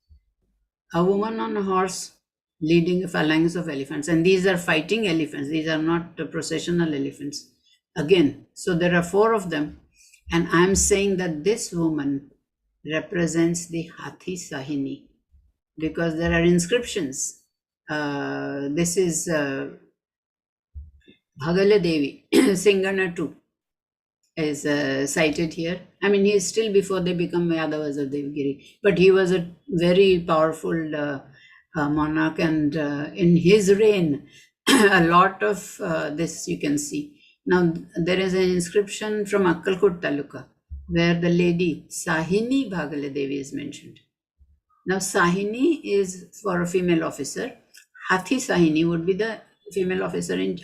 A woman on a horse leading a phalanx of elephants, and these are fighting elephants. These are not processional elephants. Again, so there are 4 of them, and I'm saying that this woman represents the Hathi Sahini, because there are inscriptions. This is Bhagala Devi, Singana 2 is cited here. He is still before they become Yadavas of Devgiri, but he was a very powerful monarch, and in his reign, a lot of this you can see. Now, there is an inscription from Akkalkot Taluka where the lady Sahini Bhagala Devi is mentioned. Now, Sahini is for a female officer. Hathi Sahini would be the female officer in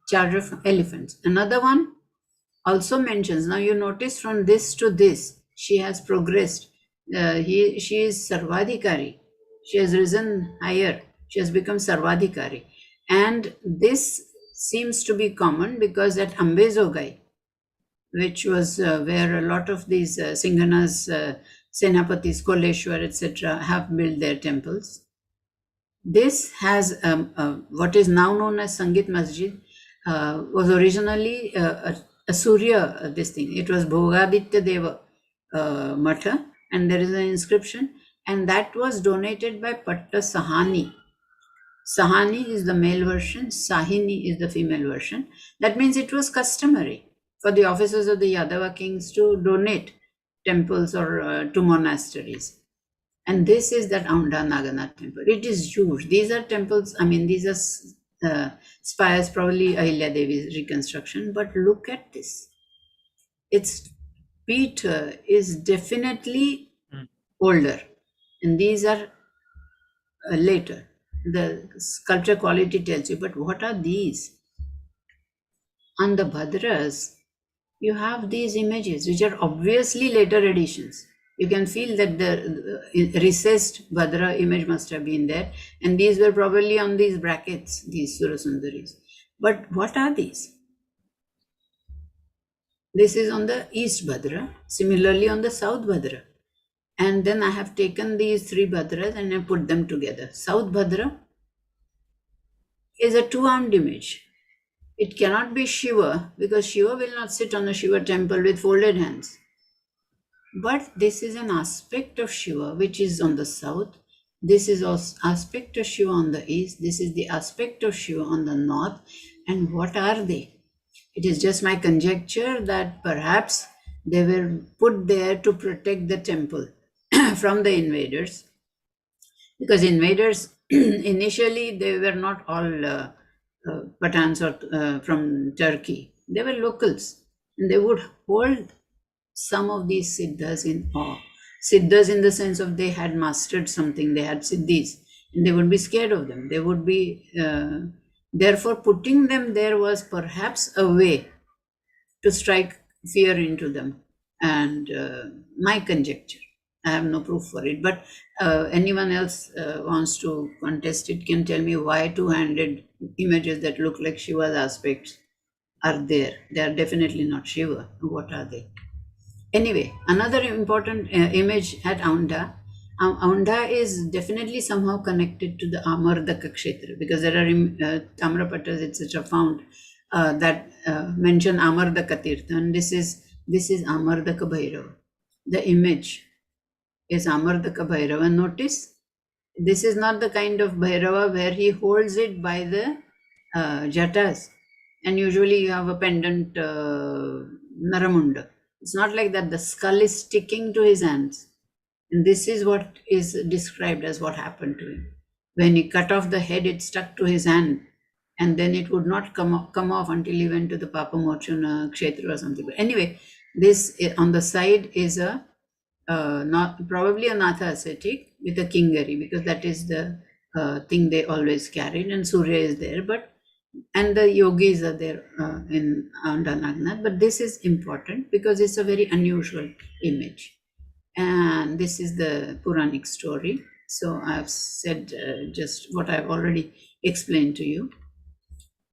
charge of elephants. Another one also mentions, now you notice from this to this, she has progressed. She is Sarvadhikari. She has risen higher. She has become Sarvadhikari. And this seems to be common because at Ambezogai, which was where a lot of these Singhanas, Senapatis, Koleshwar, etc. have built their temples. This has what is now known as Sangeet Masjid, was originally a Surya, this thing. It was Bhogaditya Deva Matha, and there is an inscription, and that was donated by Patta Sahani. Sahani is the male version, Sahini is the female version. That means it was customary for the officers of the Yadava kings to donate temples or to monasteries. And this is that Aundha Naganath temple. It is huge. These are temples, these are spires, probably Ahilya Devi's reconstruction, but look at this. Its Peetha is definitely older, and these are later. The sculpture quality tells you, but what are these? On the Bhadras, you have these images, which are obviously later editions. You can feel that the recessed Bhadra image must have been there, and these were probably on these brackets, these Surasundaris. But what are these? This is on the East Bhadra, similarly on the South Bhadra. And then I have taken these 3 Bhadras and I put them together. South Bhadra is a 2-armed image. It cannot be Shiva, because Shiva will not sit on a Shiva temple with folded hands. But this is an aspect of Shiva which is on the south. This is also aspect of Shiva on the east. This is the aspect of Shiva on the north. And what are they? It is just my conjecture that perhaps they were put there to protect the temple from the invaders. Because invaders, initially, they were not all Pathans or from Turkey. They were locals. And they would hold some of these siddhas in awe. Siddhas in the sense of they had mastered something, they had siddhis. and they would be scared of them. They would be, therefore putting them there was perhaps a way to strike fear into them. And my conjecture, I have no proof for it, but anyone else wants to contest it can tell me why two-handed images that look like Shiva's aspects are there. They are definitely not Shiva. What are they? Anyway, another important image at Aundha. Aundha is definitely somehow connected to the Amar the Bhairava, because there are Tamrapatas, etc. found that mention Amar the Tirtha, and this is Amar the Bhairava. The image is Amar the Bhairava. Notice, this is not the kind of Bhairava where he holds it by the jatas, and usually you have a pendant Naramunda. It's not like that. The skull is sticking to his hands. And this is what is described as what happened to him. When he cut off the head, it stuck to his hand, and then it would not come off until he went to the Papamochana Kshetra or something. But anyway, this on the side is a probably a Natha ascetic with a kingari, because that is the thing they always carried, and Surya is there, and the yogis are there in Aundha Nagnath. But this is important because it's a very unusual image. And this is the Puranic story. So I've said just what I've already explained to you.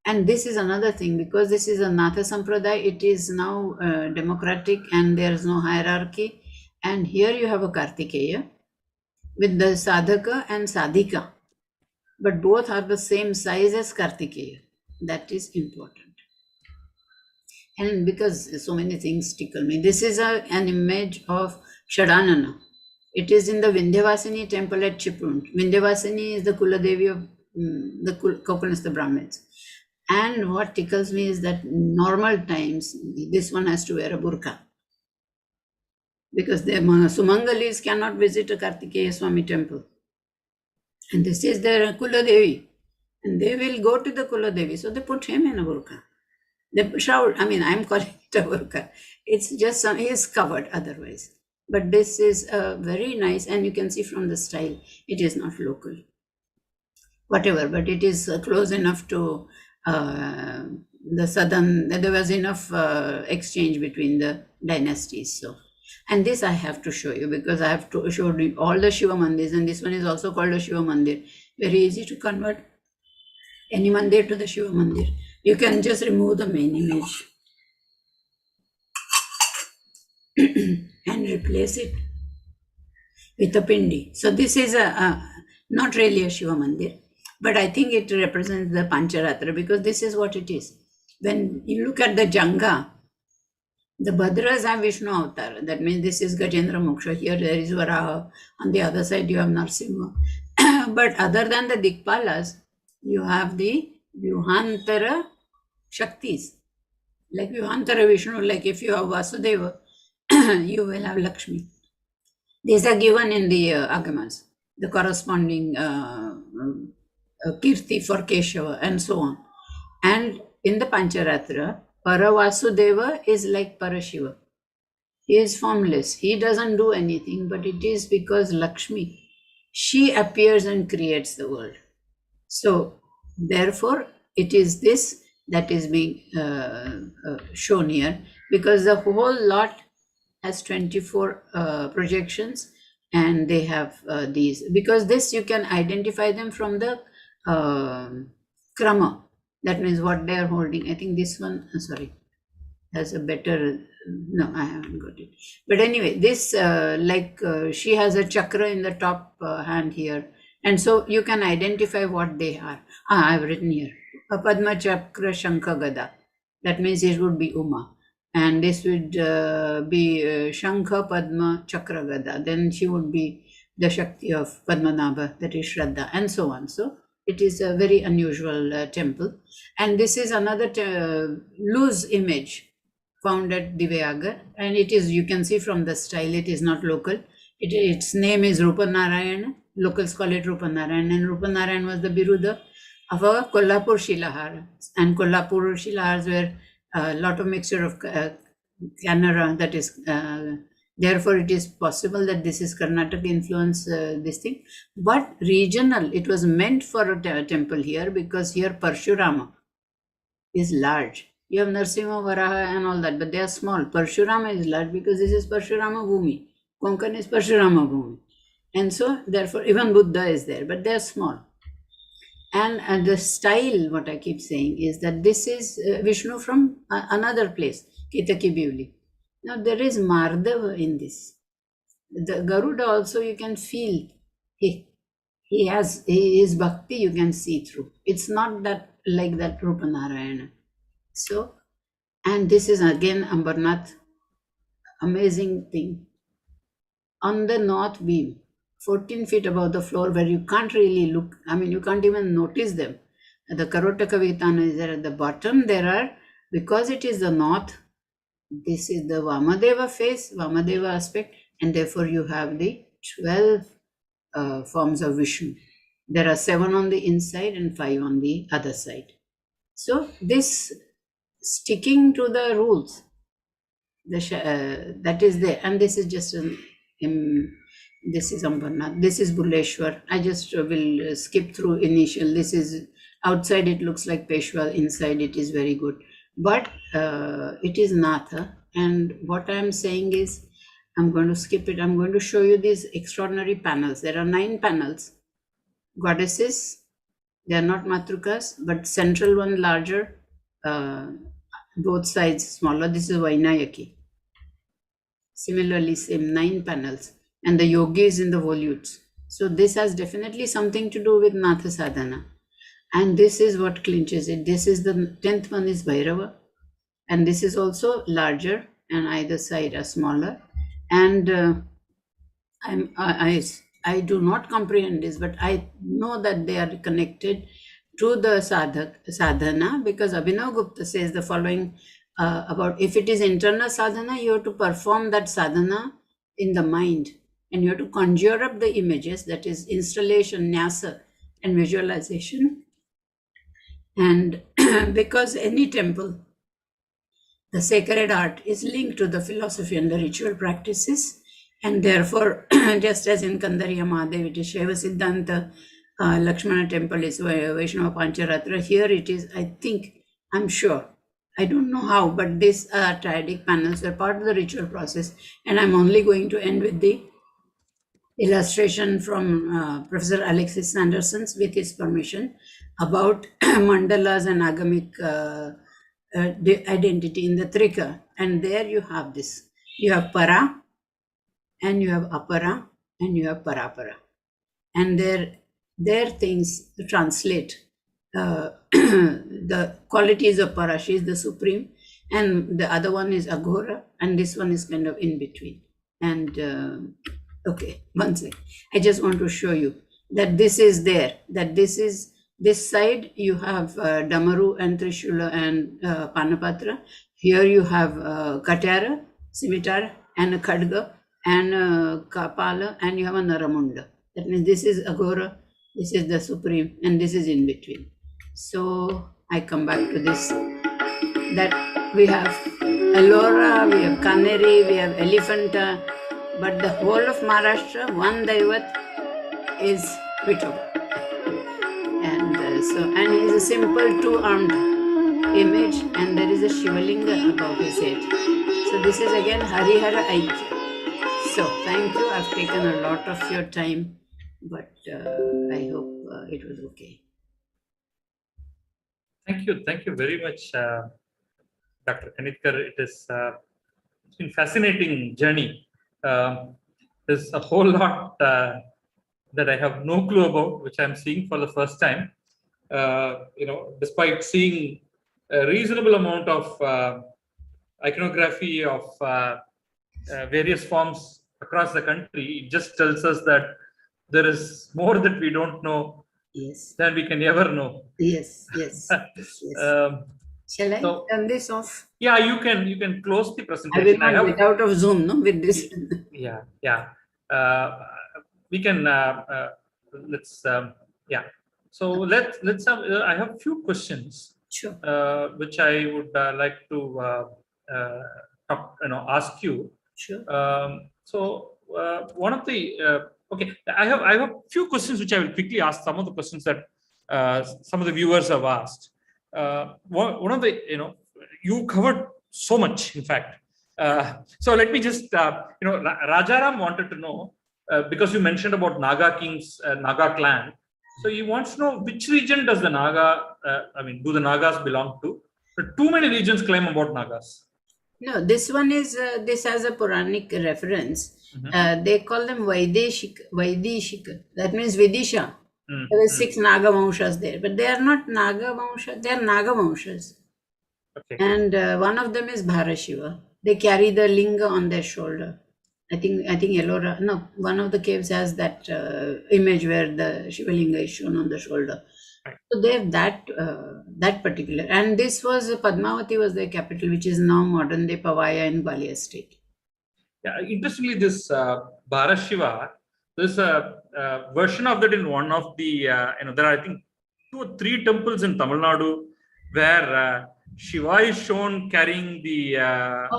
And this is another thing, because this is a Natha Sampradaya, it is now democratic and there's no hierarchy. And here you have a Kartikeya with the Sadhaka and Sadhika, but both are the same size as Kartikeya. That is important. And because so many things tickle me, this is an image of Shadanana. It is in the Vindhyavasini temple at Chiprund. Vindhyavasini is the Kuladevi of the Kokanastha Brahmins. And what tickles me is that normal times, this one has to wear a burqa, because the Sumangalis cannot visit a Kartikeya Swami temple. And this is their Kuladevi. And they will go to the Kuladevi. So they put him in a burqa. They shout, I'm calling it a burqa. It's just he is covered otherwise. But this is very nice, and you can see from the style, it is not local. Whatever, but it is close enough to the southern, there was enough exchange between the dynasties. So, and this I have to show you, because I have to show you all the Shiva Mandirs, and this one is also called a Shiva Mandir. Very easy to convert any Mandir to the Shiva Mandir. You can just remove the main image and replace it with a pindi. So this is not really a Shiva Mandir, but I think it represents the Pancharatra, because this is what it is. When you look at the Janga, the Bhadras have Vishnu avatar. That means this is Gajendra Moksha. Here there is Varaha. On the other side you have Narsimha. But other than the Dikpalas, you have the Vyuhantara Shaktis. Like Vyuhantara Vishnu, like if you have Vasudeva, you will have Lakshmi. These are given in the Agamas, the corresponding Kirti for Keshava and so on. And in the Pancharatra, Paravasudeva is like Parashiva. He is formless. He doesn't do anything, but it is because Lakshmi, she appears and creates the world. So therefore, it is this that is being shown here, because the whole lot has 24 projections, and they have these, because this you can identify them from the krama. That means what they are holding. I think this one, has a better, no, I haven't got it. But anyway, this she has a chakra in the top hand here. And so you can identify what they are. I've written here, a Padma Chakra Shankha Gada. That means it would be Uma. And this would be Shankha Padma Chakra Gada. Then she would be the Shakti of Padmanabha, that is Shraddha, and so on. So it is a very unusual temple. And this is another loose image found at Divyagar. And it is, you can see from the style, it is not local. Its name is Rupa Narayana. Locals call it Rupa Narayana. And Rupa Narayana was the Biruda of a Kolhapur Shilahar. And Kolhapur Shilahars were a lot of mixture of Kannada, that is Therefore, it is possible that this is Karnataka influence, this thing. But regional, it was meant for a temple here because here Parshurama is large. You have Narsimha, Varaha and all that, but they are small. Parshurama is large because this is Parshurama Bhumi. Konkan is Parshurama Bhumi. And so, therefore, even Buddha is there, but they are small. And the style, what I keep saying, is that this is Vishnu from another place, Ketaki Bivli. Now, there is Mardava in this. The Garuda also, you can feel, he has his bhakti, you can see through. It's not that like that Rupa Narayana. So, and this is again Ambarnath, amazing thing. On the north beam, 14 feet above the floor, where you can't really look, I mean, you can't even notice them. The Karotaka Vitana is there at the bottom. There are, because it is the north, this is the Vamadeva face, Vamadeva aspect, and therefore you have the 12 forms of Vishnu. There are 7 on the inside and 5 on the other side. So this sticking to the rules, that is there, and this is just this is Ambarnath, this is Bhuleshwara. I just will skip through initial. This is outside, it looks like Peshwa, inside it is very good, but it is Natha. And what I am saying is, I'm going to skip it. I'm going to show you these extraordinary panels. There are 9 panels, goddesses. They are not matrukas, but central one larger, both sides smaller. This is Vainayaki. Similarly, same 9 panels, and the yogis in the volutes. So this has definitely something to do with Natha Sadhana. And this is what clinches it. This is the 10th one is Bhairava. And this is also larger, and either side are smaller. And I do not comprehend this, but I know that they are connected to the sadhana, because Abhinav Gupta says the following about if it is internal sadhana, you have to perform that sadhana in the mind, and you have to conjure up the images, that is installation, nyasa, and visualization. And because any temple, the sacred art is linked to the philosophy and the ritual practices, and therefore, just as in Kandariya Mahadev, it is Shaiva Siddhanta, Lakshmana temple is Vaishnava Pancharatra. Here it is, I think, I'm sure, I don't know how, but these triadic panels are part of the ritual process. And I'm only going to end with the illustration from Professor Alexis Sanderson's, with his permission, about mandalas and agamic identity in the Trika. And there you have this. You have para, and you have apara, and you have parapara. And their things translate the qualities of para. She is the supreme, and the other one is Aghora, and this one is kind of in between. And okay, one second. I just want to show you that this is there, that this is, this side you have Damaru and Trishula and Panapatra. Here you have Katyara, Scimitar, and a Khadga, and Kapala, and you have a Naramunda. That means this is Aghora, this is the supreme, and this is in between. So I come back to this, that we have Ellora, we have Kaneri, we have Elephanta, but the whole of Maharashtra, one Daivat is Vithoba. And he is a simple 2-armed image, and there is a Shivalinga above his head. So this is again Harihara Aikya. So thank you. I've taken a lot of your time, but I hope it was okay. Thank you very much, Dr. Kanitkar. It's been a fascinating journey. There's a whole lot that I have no clue about, which I'm seeing for the first time. Despite seeing a reasonable amount of iconography of various forms across the country, it just tells us that there is more that we don't know, yes, than we can ever know. Yes. Shall I turn this off? Yeah, you can close the presentation. I will not get out of Zoom, no, with this. Yeah. We can let's yeah. So let's have. I have a few questions, sure, which I would like to ask you. Sure. One of the okay, I have a few questions which I will quickly ask. Some of the questions that some of the viewers have asked. One of the you covered so much, in fact. So let me just Rajaram wanted to know because you mentioned about Naga kings, Naga clan. So he wants to know which region does the Naga, do the Nagas belong to? Too many regions claim about Nagas. No, this one is, this has a Puranic reference. They call them Vaideshik. That means Vidisha. There were 6 Naga Vamshas there, but they are not Naga Vamsha, they are Naga Vamshas. Okay. And one of them is Bharashiva. They carry the linga on their shoulder. I think Ellora, no, one of the caves has that image where the Shiva linga is shown on the shoulder. Right. So they have that particular, and this was Padmavati was their capital, which is now modern day Pavaya in Gwalior state. Yeah, interestingly, this Bharashiva, there's a version of that in one of the there are I think 2 or 3 temples in Tamil Nadu where Shiva is shown carrying the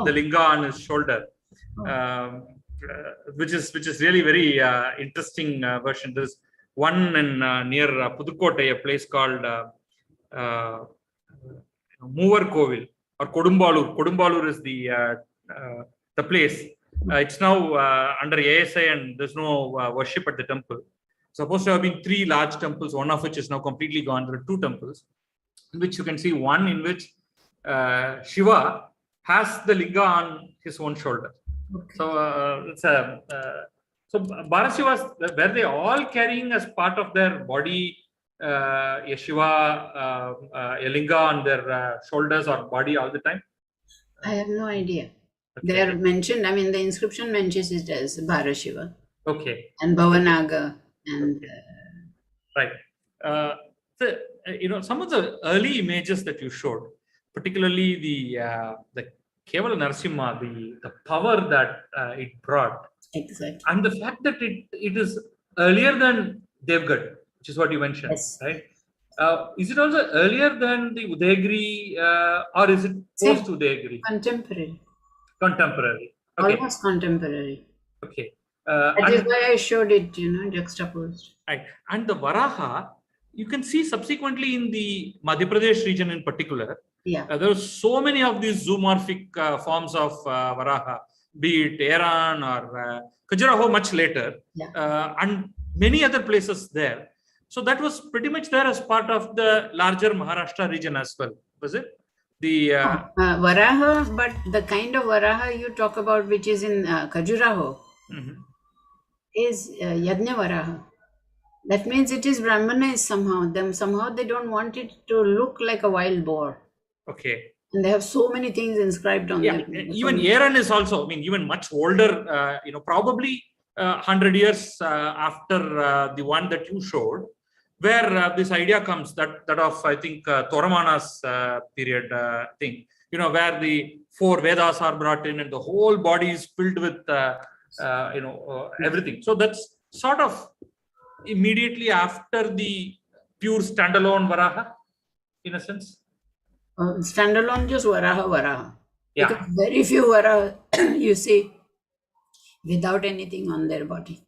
linga on his shoulder, which is really very interesting version. There's one in near Pudukkottai, a place called Moovar Kovil or Kodumbalur. Kodumbalur is the place. It's now under ASI and there's no worship at the temple. Supposed to have been 3 large temples, one of which is now completely gone. There are 2 temples, in which you can see one in which Shiva has the linga on his own shoulder. Okay. So it's a so Bharashivas, were they all carrying as part of their body a Shiva, a linga on their shoulders or body all the time? I have no idea. Okay. They are mentioned, the inscription mentions it as Bharashiva. Okay. And Bhavanaga and... Right. Some of the early images that you showed, particularly the Kevala Narasimha, the power that it brought. Exactly. And the fact that it is earlier than Devgad, which is what you mentioned, yes. Right? Is it also earlier than the Udayagiri or is it post Udayagiri? Contemporary. Contemporary. Okay. Almost contemporary. Okay. That is why I showed it, juxtaposed. Right. And the Varaha, you can see subsequently in the Madhya Pradesh region in particular, there are so many of these zoomorphic forms of Varaha, be it Iran or Khajuraho much later, and many other places there. So that was pretty much there as part of the larger Maharashtra region as well, was it? The Varaha, but the kind of Varaha you talk about, which is in Khajuraho, is Yajna Varaha. That means it is Brahmanized somehow. Somehow they don't want it to look like a wild boar. Okay. And they have so many things inscribed on them. Even Aaron is also, even much older, probably 100 years after the one that you showed, where this idea comes that of, I think, Toramana's period thing, where the 4 Vedas are brought in and the whole body is filled with, everything. So that's sort of immediately after the pure standalone Varaha, in a sense. Standalone, just Varaha. Yeah. Because very few Varaha you see without anything on their body.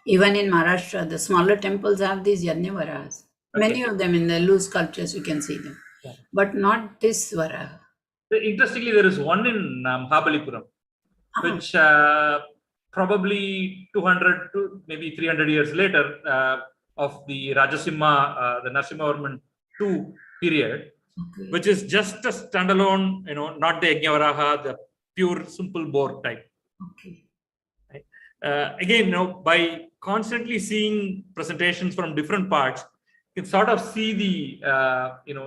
Even in Maharashtra, the smaller temples have these Yajna Varahas. Okay. Many of them in the loose sculptures, you can see them. Yeah. But not this Varaha. Interestingly, there is one in Mahabalipuram, which probably 200 to maybe 300 years later of the Rajasimha, the Narasimhavarman II period, which is just a standalone, not the Yajna-Varaha, the pure simple boar type. Okay. Right? Again, by constantly seeing presentations from different parts, you can sort of see the,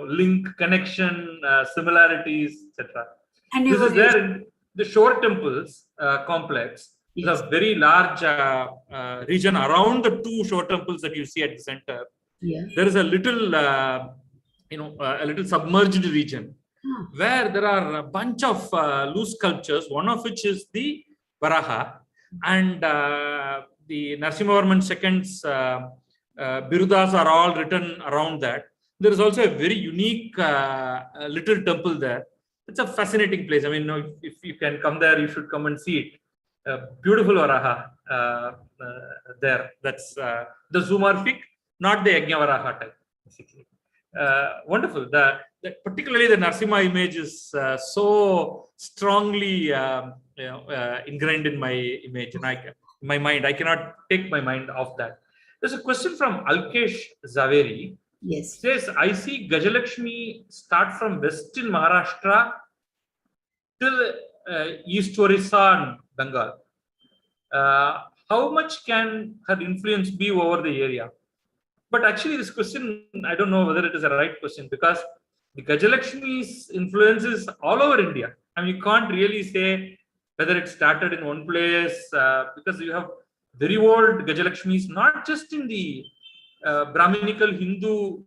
link, connection, similarities, etc. And this is there in the shore temples complex. There's a very large region around the 2 shore temples that you see at the center. Yeah. There is a little, a little submerged region where there are a bunch of loose sculptures, one of which is the Varaha, and the Narasimhavarman II's Birudas are all written around that. There is also a very unique little temple there. it's a fascinating place. I mean, if you can come there, you should come and see it. Beautiful Varaha there. That's the zoomorphic, not the Yajna Varaha type, basically. Wonderful. Particularly the Narasimha image is so strongly ingrained in my image, and my mind. I cannot take my mind off that. There's a question from Alkesh Zaveri. Yes. Says, I see Gajalakshmi start from west in Maharashtra till east Orissa and Bengal. How much can her influence be over the area? But actually, this question, I don't know whether it is a right question, because the Gajalakshmi's influence is all over India. I mean, you can't really say whether it started in one place, because you have very old Gajalakshmis, not just in the Brahminical Hindu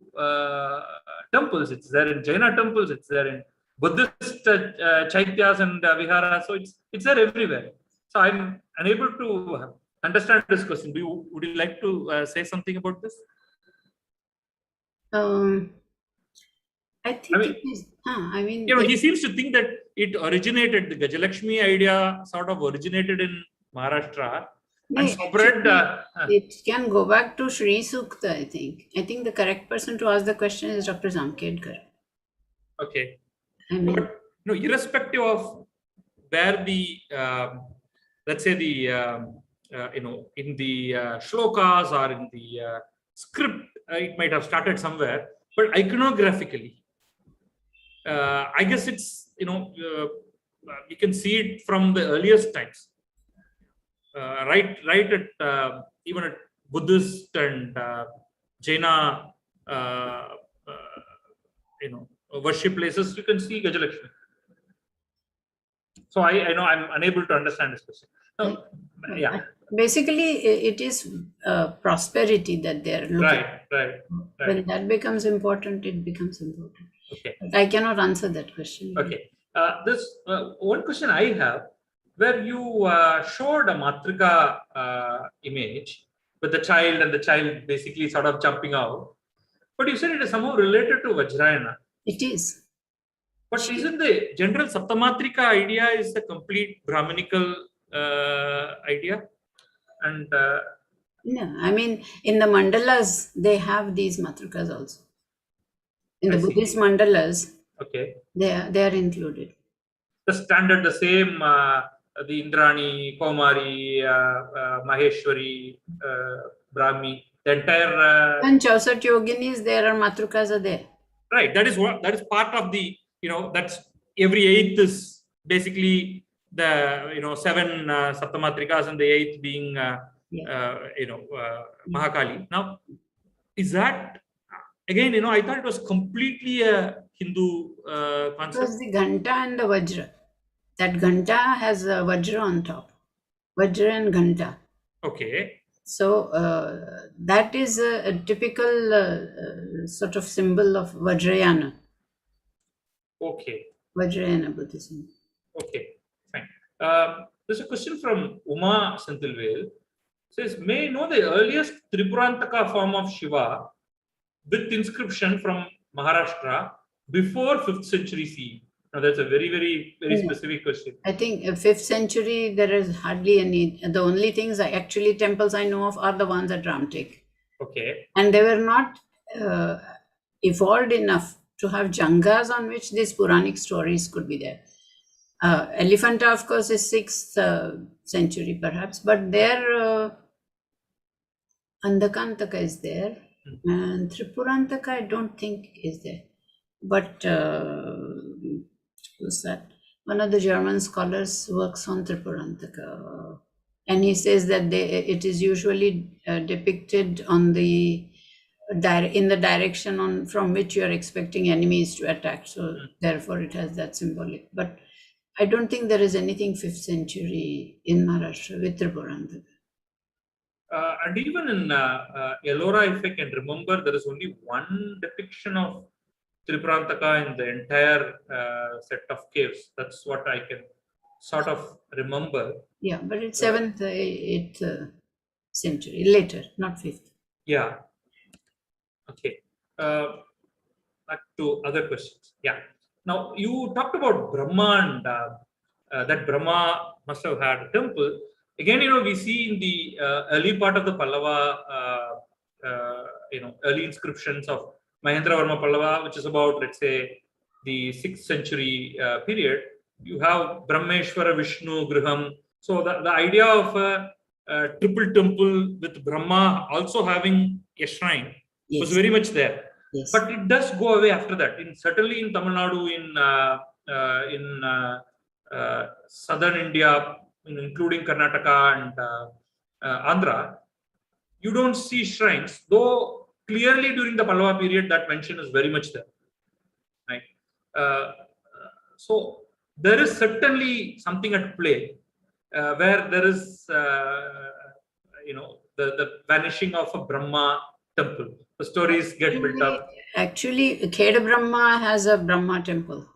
temples. It's there in Jaina temples. It's there in Buddhist chaityas and viharas. So it's there everywhere. So I'm unable to understand this question. Would you like to say something about this? I think it is. I mean, he seems to think that it originated, the Gajalakshmi idea sort of originated in Maharashtra. And spread. It can go back to Sri Sukta, I think. I think the correct person to ask the question is Dr. Sangeet. Okay. I mean, but irrespective of where the, let's say the, in the shlokas or in the script, it might have started somewhere, but iconographically, I guess it's, you can see it from the earliest times. Right at even at Buddhist and Jaina, worship places, you can see Gajalakshmi. So I know I'm unable to understand this question. No, yeah. Basically, it is prosperity that they are looking. Right. When that becomes important, it becomes important. Okay. But I cannot answer that question. Okay. This one question I have, where you showed a Matrika image with the child and the child basically sort of jumping out, but you said it is somehow related to Vajrayana. It is. But isn't the general Saptamatrika idea is the complete Brahminical idea? And no, I mean, in the mandalas, they have these Matrikas also. In the Buddhist mandalas, okay, they are included. The standard, the same, the Indrani, Kaumari, Maheshwari, Brahmi, the entire. And Chausat Yoginis, there are Matrikas are there. Right. That is part of the, that's every eighth is basically the, 7 Saptamatrikas and the 8th being, Mahakali. Now, is that, again, I thought it was completely a Hindu concept. It was the Ghanta and the Vajra. That Ghanta has a Vajra on top. Vajra and Ghanta. Okay. So that is a typical sort of symbol of Vajrayana. Okay. Vajrayana Buddhism. Okay, fine. There's a question from Uma Senthilvel. Says, may I know the earliest Tripurantaka form of Shiva with inscription from Maharashtra before 5th century CE? Now that's a very, very, very specific question. I think 5th century, there is hardly any. The only things temples I know of are the ones at Ramtek. Okay. And they were not evolved enough to have jangas on which these Puranic stories could be there. Elephanta, of course, is 6th century perhaps, but there Andakantaka is there, and Tripurantaka I don't think is there. But who's that? One of the German scholars works on Tripurantaka, and he says that it is usually depicted on in the direction from which you are expecting enemies to attack. So therefore, it has that symbolic. But I don't think there is anything 5th century in Maharashtra with Tripurantaka. And even in Ellora, if I can remember, there is only one depiction of Tripurantaka in the entire set of caves. That's what I can sort of remember. Yeah, but it's 7th, 8th century, later, not 5th. Yeah. Okay. Back to other questions. Yeah. Now, you talked about Brahma and that Brahma must have had a temple. Again, we see in the early part of the Pallava, early inscriptions of Mahendravarma Pallava, which is about, let's say, the 6th century period. You have Brahmeshwara Vishnu Griham. So the idea of a triple temple with Brahma also having a shrine was very much there. Yes. But it does go away after that. Certainly in Tamil Nadu, in southern India, including Karnataka and Andhra, you don't see shrines, though clearly during the Pallava period that mention is very much there. Right? So there is certainly something at play where there is, the vanishing of a Brahma temple. The stories get built up. Actually, Khed Brahma has a Brahma temple.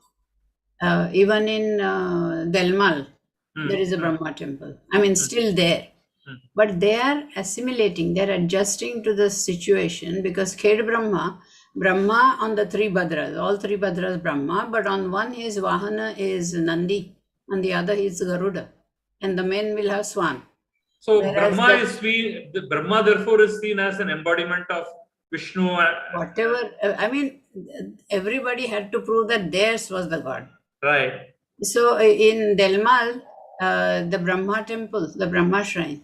Even in Delmal, there is a Brahma temple. I mean, still there. But they are assimilating, they're adjusting to the situation, because Khed Brahma on the 3 Bhadras, all 3 Bhadras Brahma, but on one his Vahana is Nandi, on the other is Garuda, and the men will have Swan. So Brahma therefore is seen as an embodiment of Vishnu. Whatever, I mean, everybody had to prove that theirs was the god. Right. So in Delmal, the Brahma temple, the Brahma shrine,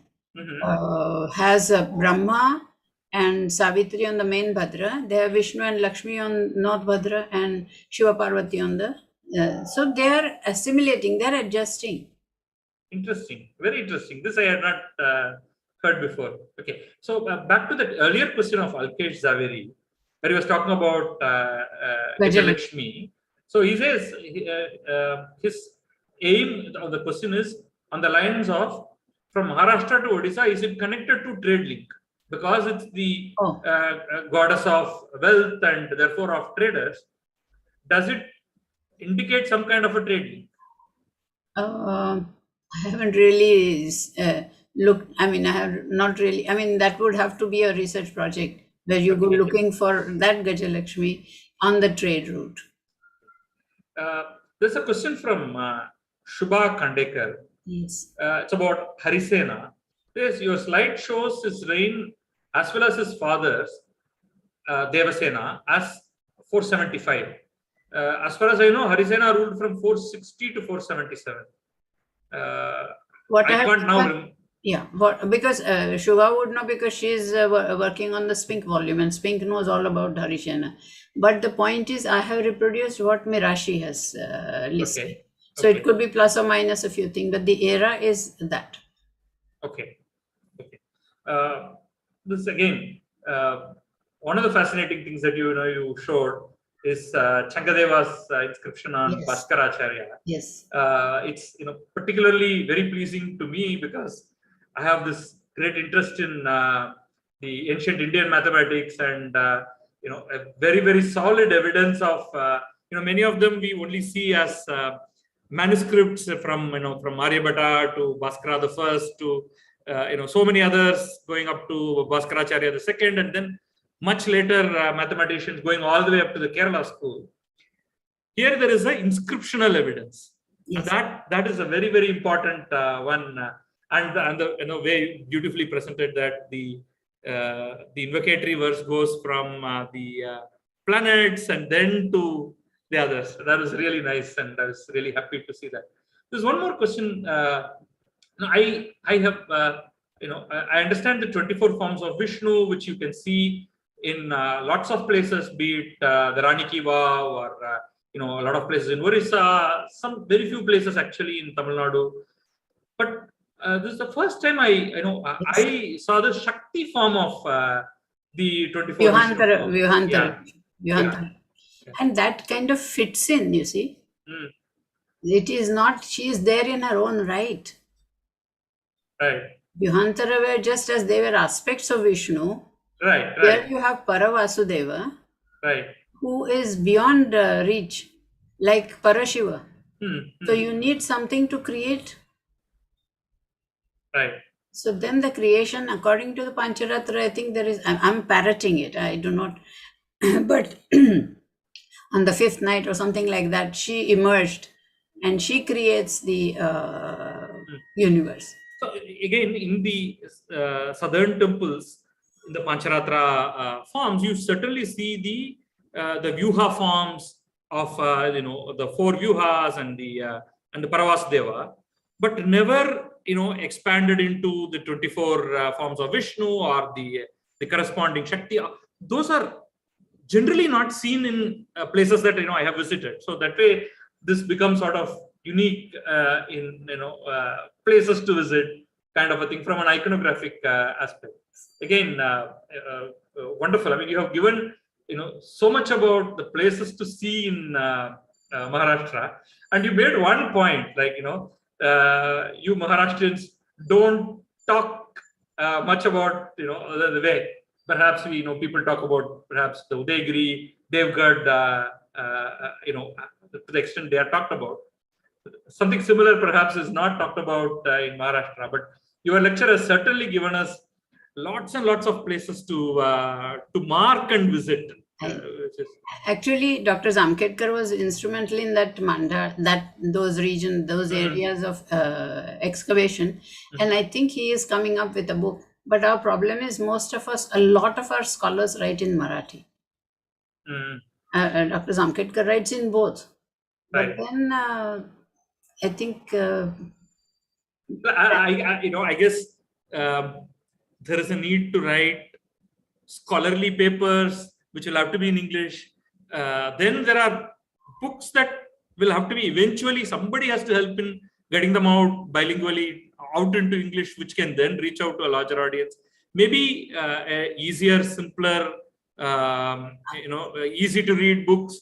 has a Brahma and Savitri on the main Bhadra. They have Vishnu and Lakshmi on North Bhadra and Shiva Parvati on the. So they are assimilating, they are adjusting. Interesting, very interesting. This I had not heard before. Okay, so back to the earlier question of Alkesh Zaveri, where he was talking about Gajalakshmi. So he says his aim of the question is on the lines of, from Maharashtra to Odisha, is it connected to trade link? Because it's the goddess of wealth and therefore of traders. Does it indicate some kind of a trade link? I haven't really looked. I mean, I have not really. I mean, that would have to be a research project where you go looking for that Gajalakshmi on the trade route. There's a question from Shubha Kandekar. Yes. It's about Harisena. Yes, your slide shows his reign as well as his father's, Devasena, as 475. As far as I know, Harisena ruled from 460 to 477. Because Shubha would know, because she's working on the Spink volume, and Spink knows all about Harisena. But the point is, I have reproduced what Mirashi has listed. Okay. So it could be plus or minus a few things, but the era is that. Okay. This again, one of the fascinating things that you showed is Changadeva's inscription on Bhaskaracharya. Yes. It's particularly very pleasing to me because I have this great interest in the ancient Indian mathematics and a very, very solid evidence of many of them we only see as manuscripts from Aryabhata to Bhaskara the first to so many others going up to Bhaskaracharya the second, and then much later mathematicians going all the way up to the Kerala school. Here there is an inscriptional evidence. Yes. And that is a very, very important one, and the way beautifully presented that the invocatory verse goes from the planets and then to the others. That was really nice, and I was really happy to see that. There's one more question. I have I understand the 24 forms of Vishnu, which you can see in lots of places, be it the Rani Ki Vav or a lot of places in Orissa, some very few places actually in Tamil Nadu. But this is the first time I saw the Shakti form of the 24. Vyuhantara. Yeah. And that kind of fits in, you see. It is not, she is there in her own right. Right. Vyuhantara were just as they were aspects of Vishnu. Right. Here you have Paravasudeva, right, who is beyond reach, like Parashiva. So you need something to create. Right. So then the creation, according to the Pancharatra, I think there is, I'm parroting it, I do not, but on the 5th night or something like that, she emerged and she creates the universe. So again, in the southern temples, in the Pancharatra forms, you certainly see the Vyuha forms of the 4 Vyuhas and the Paravasudeva, but never expanded into the 24 forms of Vishnu or the corresponding Shakti. Those are generally not seen in places that I have visited. So that way, this becomes sort of unique in places to visit, kind of a thing from an iconographic aspect. Again, wonderful. I mean, you have given so much about the places to see in Maharashtra, and you made one point, like you Maharashtrians don't talk much about the way perhaps people talk about perhaps the Udaygiri, Devgad, to the extent they are talked about. Something similar perhaps is not talked about in Maharashtra, but your lecture has certainly given us lots and lots of places to mark and visit. Actually, Dr. Zamkedkar was instrumental in that those areas of excavation, and I think he is coming up with a book. But our problem is a lot of our scholars write in Marathi. Dr. Zamkedkar writes in both. But then I think I guess there is a need to write scholarly papers which will have to be in English. Then there are books that will have to be eventually, somebody has to help in getting them out bilingually out into English, which can then reach out to a larger audience. Maybe easier, simpler, easy to read books,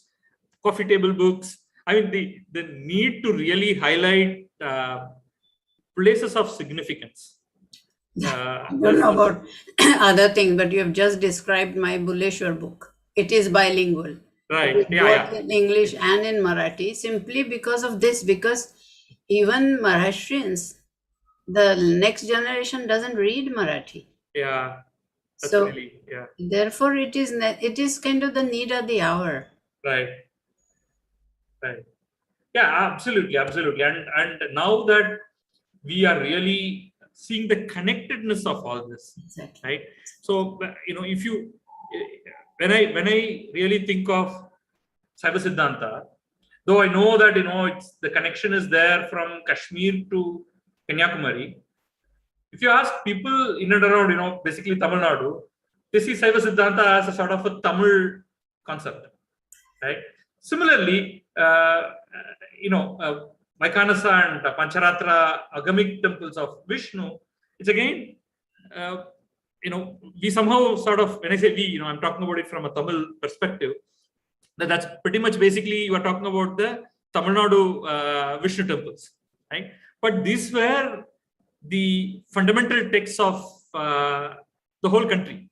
coffee table books. I mean, the need to really highlight places of significance. I don't know about other things, but you have just described my Bhuleshwara book. It is bilingual. Right. Both in English and in Marathi, simply because of this, because even Maharashtrians, the next generation doesn't read Marathi. Yeah. So really, yeah. Therefore, it is kind of the need of the hour. Right. Yeah, absolutely. And now that we are really seeing the connectedness of all this, exactly. Right? So if you when I really think of Saiva Siddhanta, though I know that it's the connection is there from Kashmir to Kanyakumari. If you ask people in and around, basically Tamil Nadu, they see Saiva Siddhanta as a sort of a Tamil concept, right? Similarly, Vaikanasa and Pancharatra agamic temples of Vishnu, it's again, we somehow sort of, when I say we, I'm talking about it from a Tamil perspective, that's pretty much basically you are talking about the Tamil Nadu Vishnu temples, right? But these were the fundamental texts of the whole country,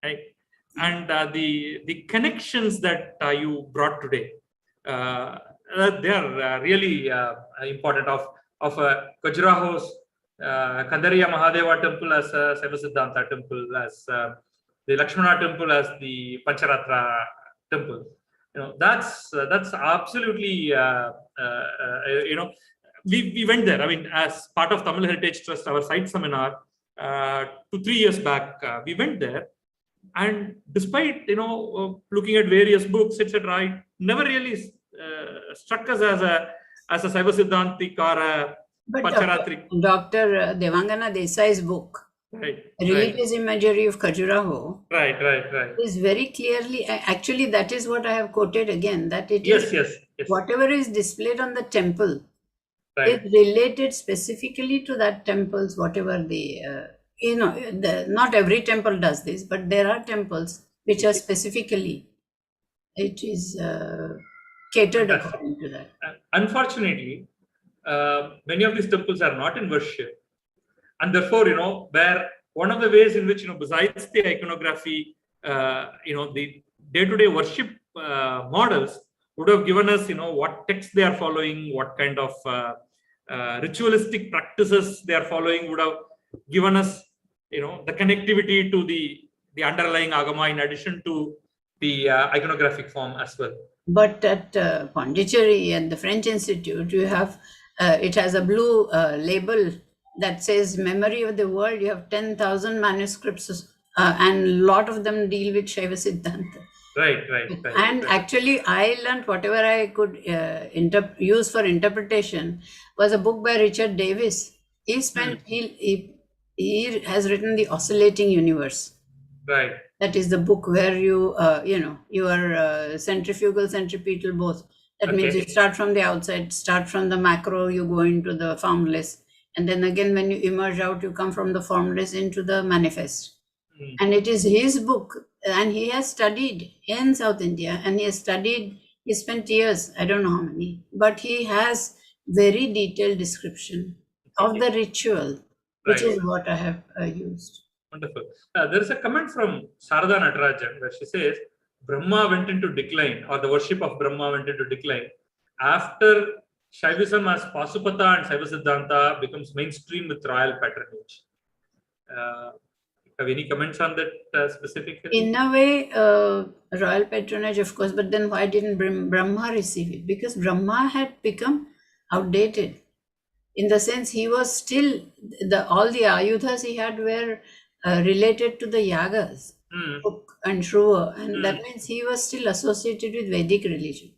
right? And the connections that you brought today, they are really important. Of Khajuraho's Kandariya Mahadeva temple as a Saiva Siddhanta temple, as the Lakshmana temple as the Pancharatra temple. That's absolutely we went there. I mean, as part of Tamil Heritage Trust, our site seminar 2-3 years back, we went there, and despite looking at various books, etc., it never really struck us as a Saiva Siddhantik or a Pancharatrik. Dr. Devangana Desai's book, Religious Imagery of Khajuraho, is very clearly, actually that is what I have quoted again, that it is whatever is displayed on the temple is related specifically to that temple's whatever not every temple does this, but there are temples which are specifically, it is catered according to that. Unfortunately, many of these temples are not in worship, and therefore, where one of the ways in which, besides the iconography, the day-to-day worship models would have given us, what texts they are following, what kind of ritualistic practices they are following, would have given us, the connectivity to the underlying agama in addition to the iconographic form as well. But at Pondicherry and the French Institute, you have it has a blue label that says "Memory of the World." You have 10,000 manuscripts, and a lot of them deal with Shaiva Siddhanta. Right. And actually, I learned whatever I could use for interpretation was a book by Richard Davis. He spent he has written The Oscillating Universe. Right. That is the book where you you are centrifugal, centripetal, both. That means you start from the outside, start from the macro, you go into the formless, and then again when you emerge out, you come from the formless into the manifest. And it is his book, and he has studied in South India, and he spent years, I don't know how many, but he has very detailed description of the ritual, which is what I have used. Wonderful. There is a comment from Sarada Natarajan where she says, Brahma went into decline, or the worship of Brahma went into decline after Shaivism as Pashupata and Shaiva Siddhanta becomes mainstream with royal patronage. Have any comments on that specifically? In a way, royal patronage, of course, but then why didn't Brahma receive it? Because Brahma had become outdated. In the sense, he was still, all the ayudhas he had were related to the yagas, Tuk and Shruva, and that means he was still associated with Vedic religion.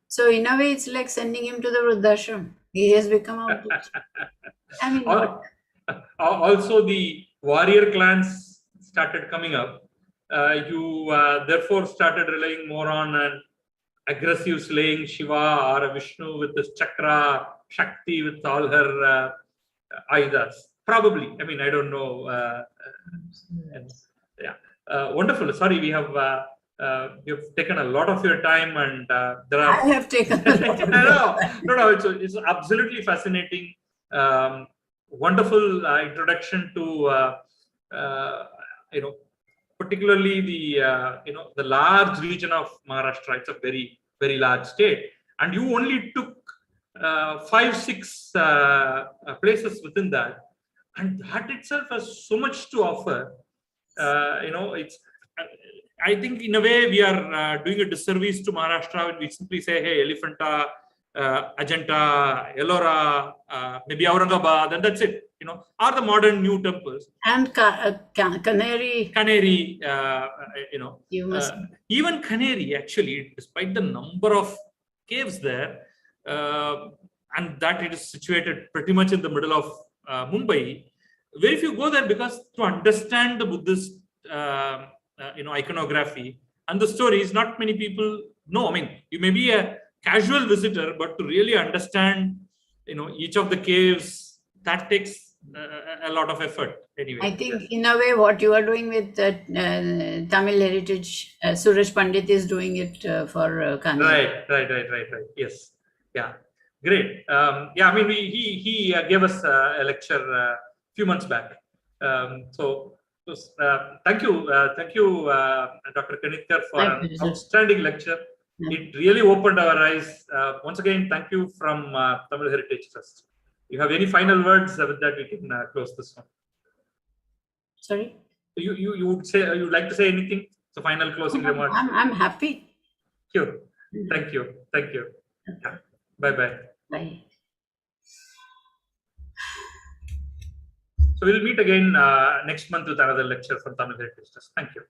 So in a way, it's like sending him to the Vruddhashram. He has become outdated. I mean, also the warrior clans started coming up. You therefore started relying more on an aggressive slaying Shiva or a Vishnu with this chakra, Shakti with all her ayudas. Probably. I mean, I don't know. Wonderful. Sorry, we have taken a lot of your time, and there are. I have taken a lot of no. It's absolutely fascinating. Wonderful introduction to particularly the large region of Maharashtra. It's a very, very large state, and you only took 5-6 places within that, and that itself has so much to offer. It's. I think in a way we are doing a disservice to Maharashtra when we simply say, "Hey, Elephanta, Ajanta, Ellora, maybe Aurangabad," and that's it. Are the modern new temples and Canary. Even Canary, actually, despite the number of caves there, and that it is situated pretty much in the middle of Mumbai. Very few go there because to understand the Buddhist, iconography and the stories, not many people know. I mean, you may be a casual visitor, but to really understand, each of the caves, that takes a lot of effort. Anyway, I think in a way what you are doing with Tamil heritage, Suraj Pandit is doing it for Kanadi. Right. Yes. Yeah. Great. I mean, he gave us a lecture a few months back. Thank you, Dr. Kanitkar, for an outstanding lecture. It really opened our eyes. Once again, thank you from Tamil Heritage Trust. You have any final words? With that, we can close this one. Sorry? You would say, you'd like to say anything? So final closing remarks. I'm happy. Sure. Thank you. Okay. Bye. Bye. So we'll meet again next month with another lecture from Tamil Heritage Trust. Thank you.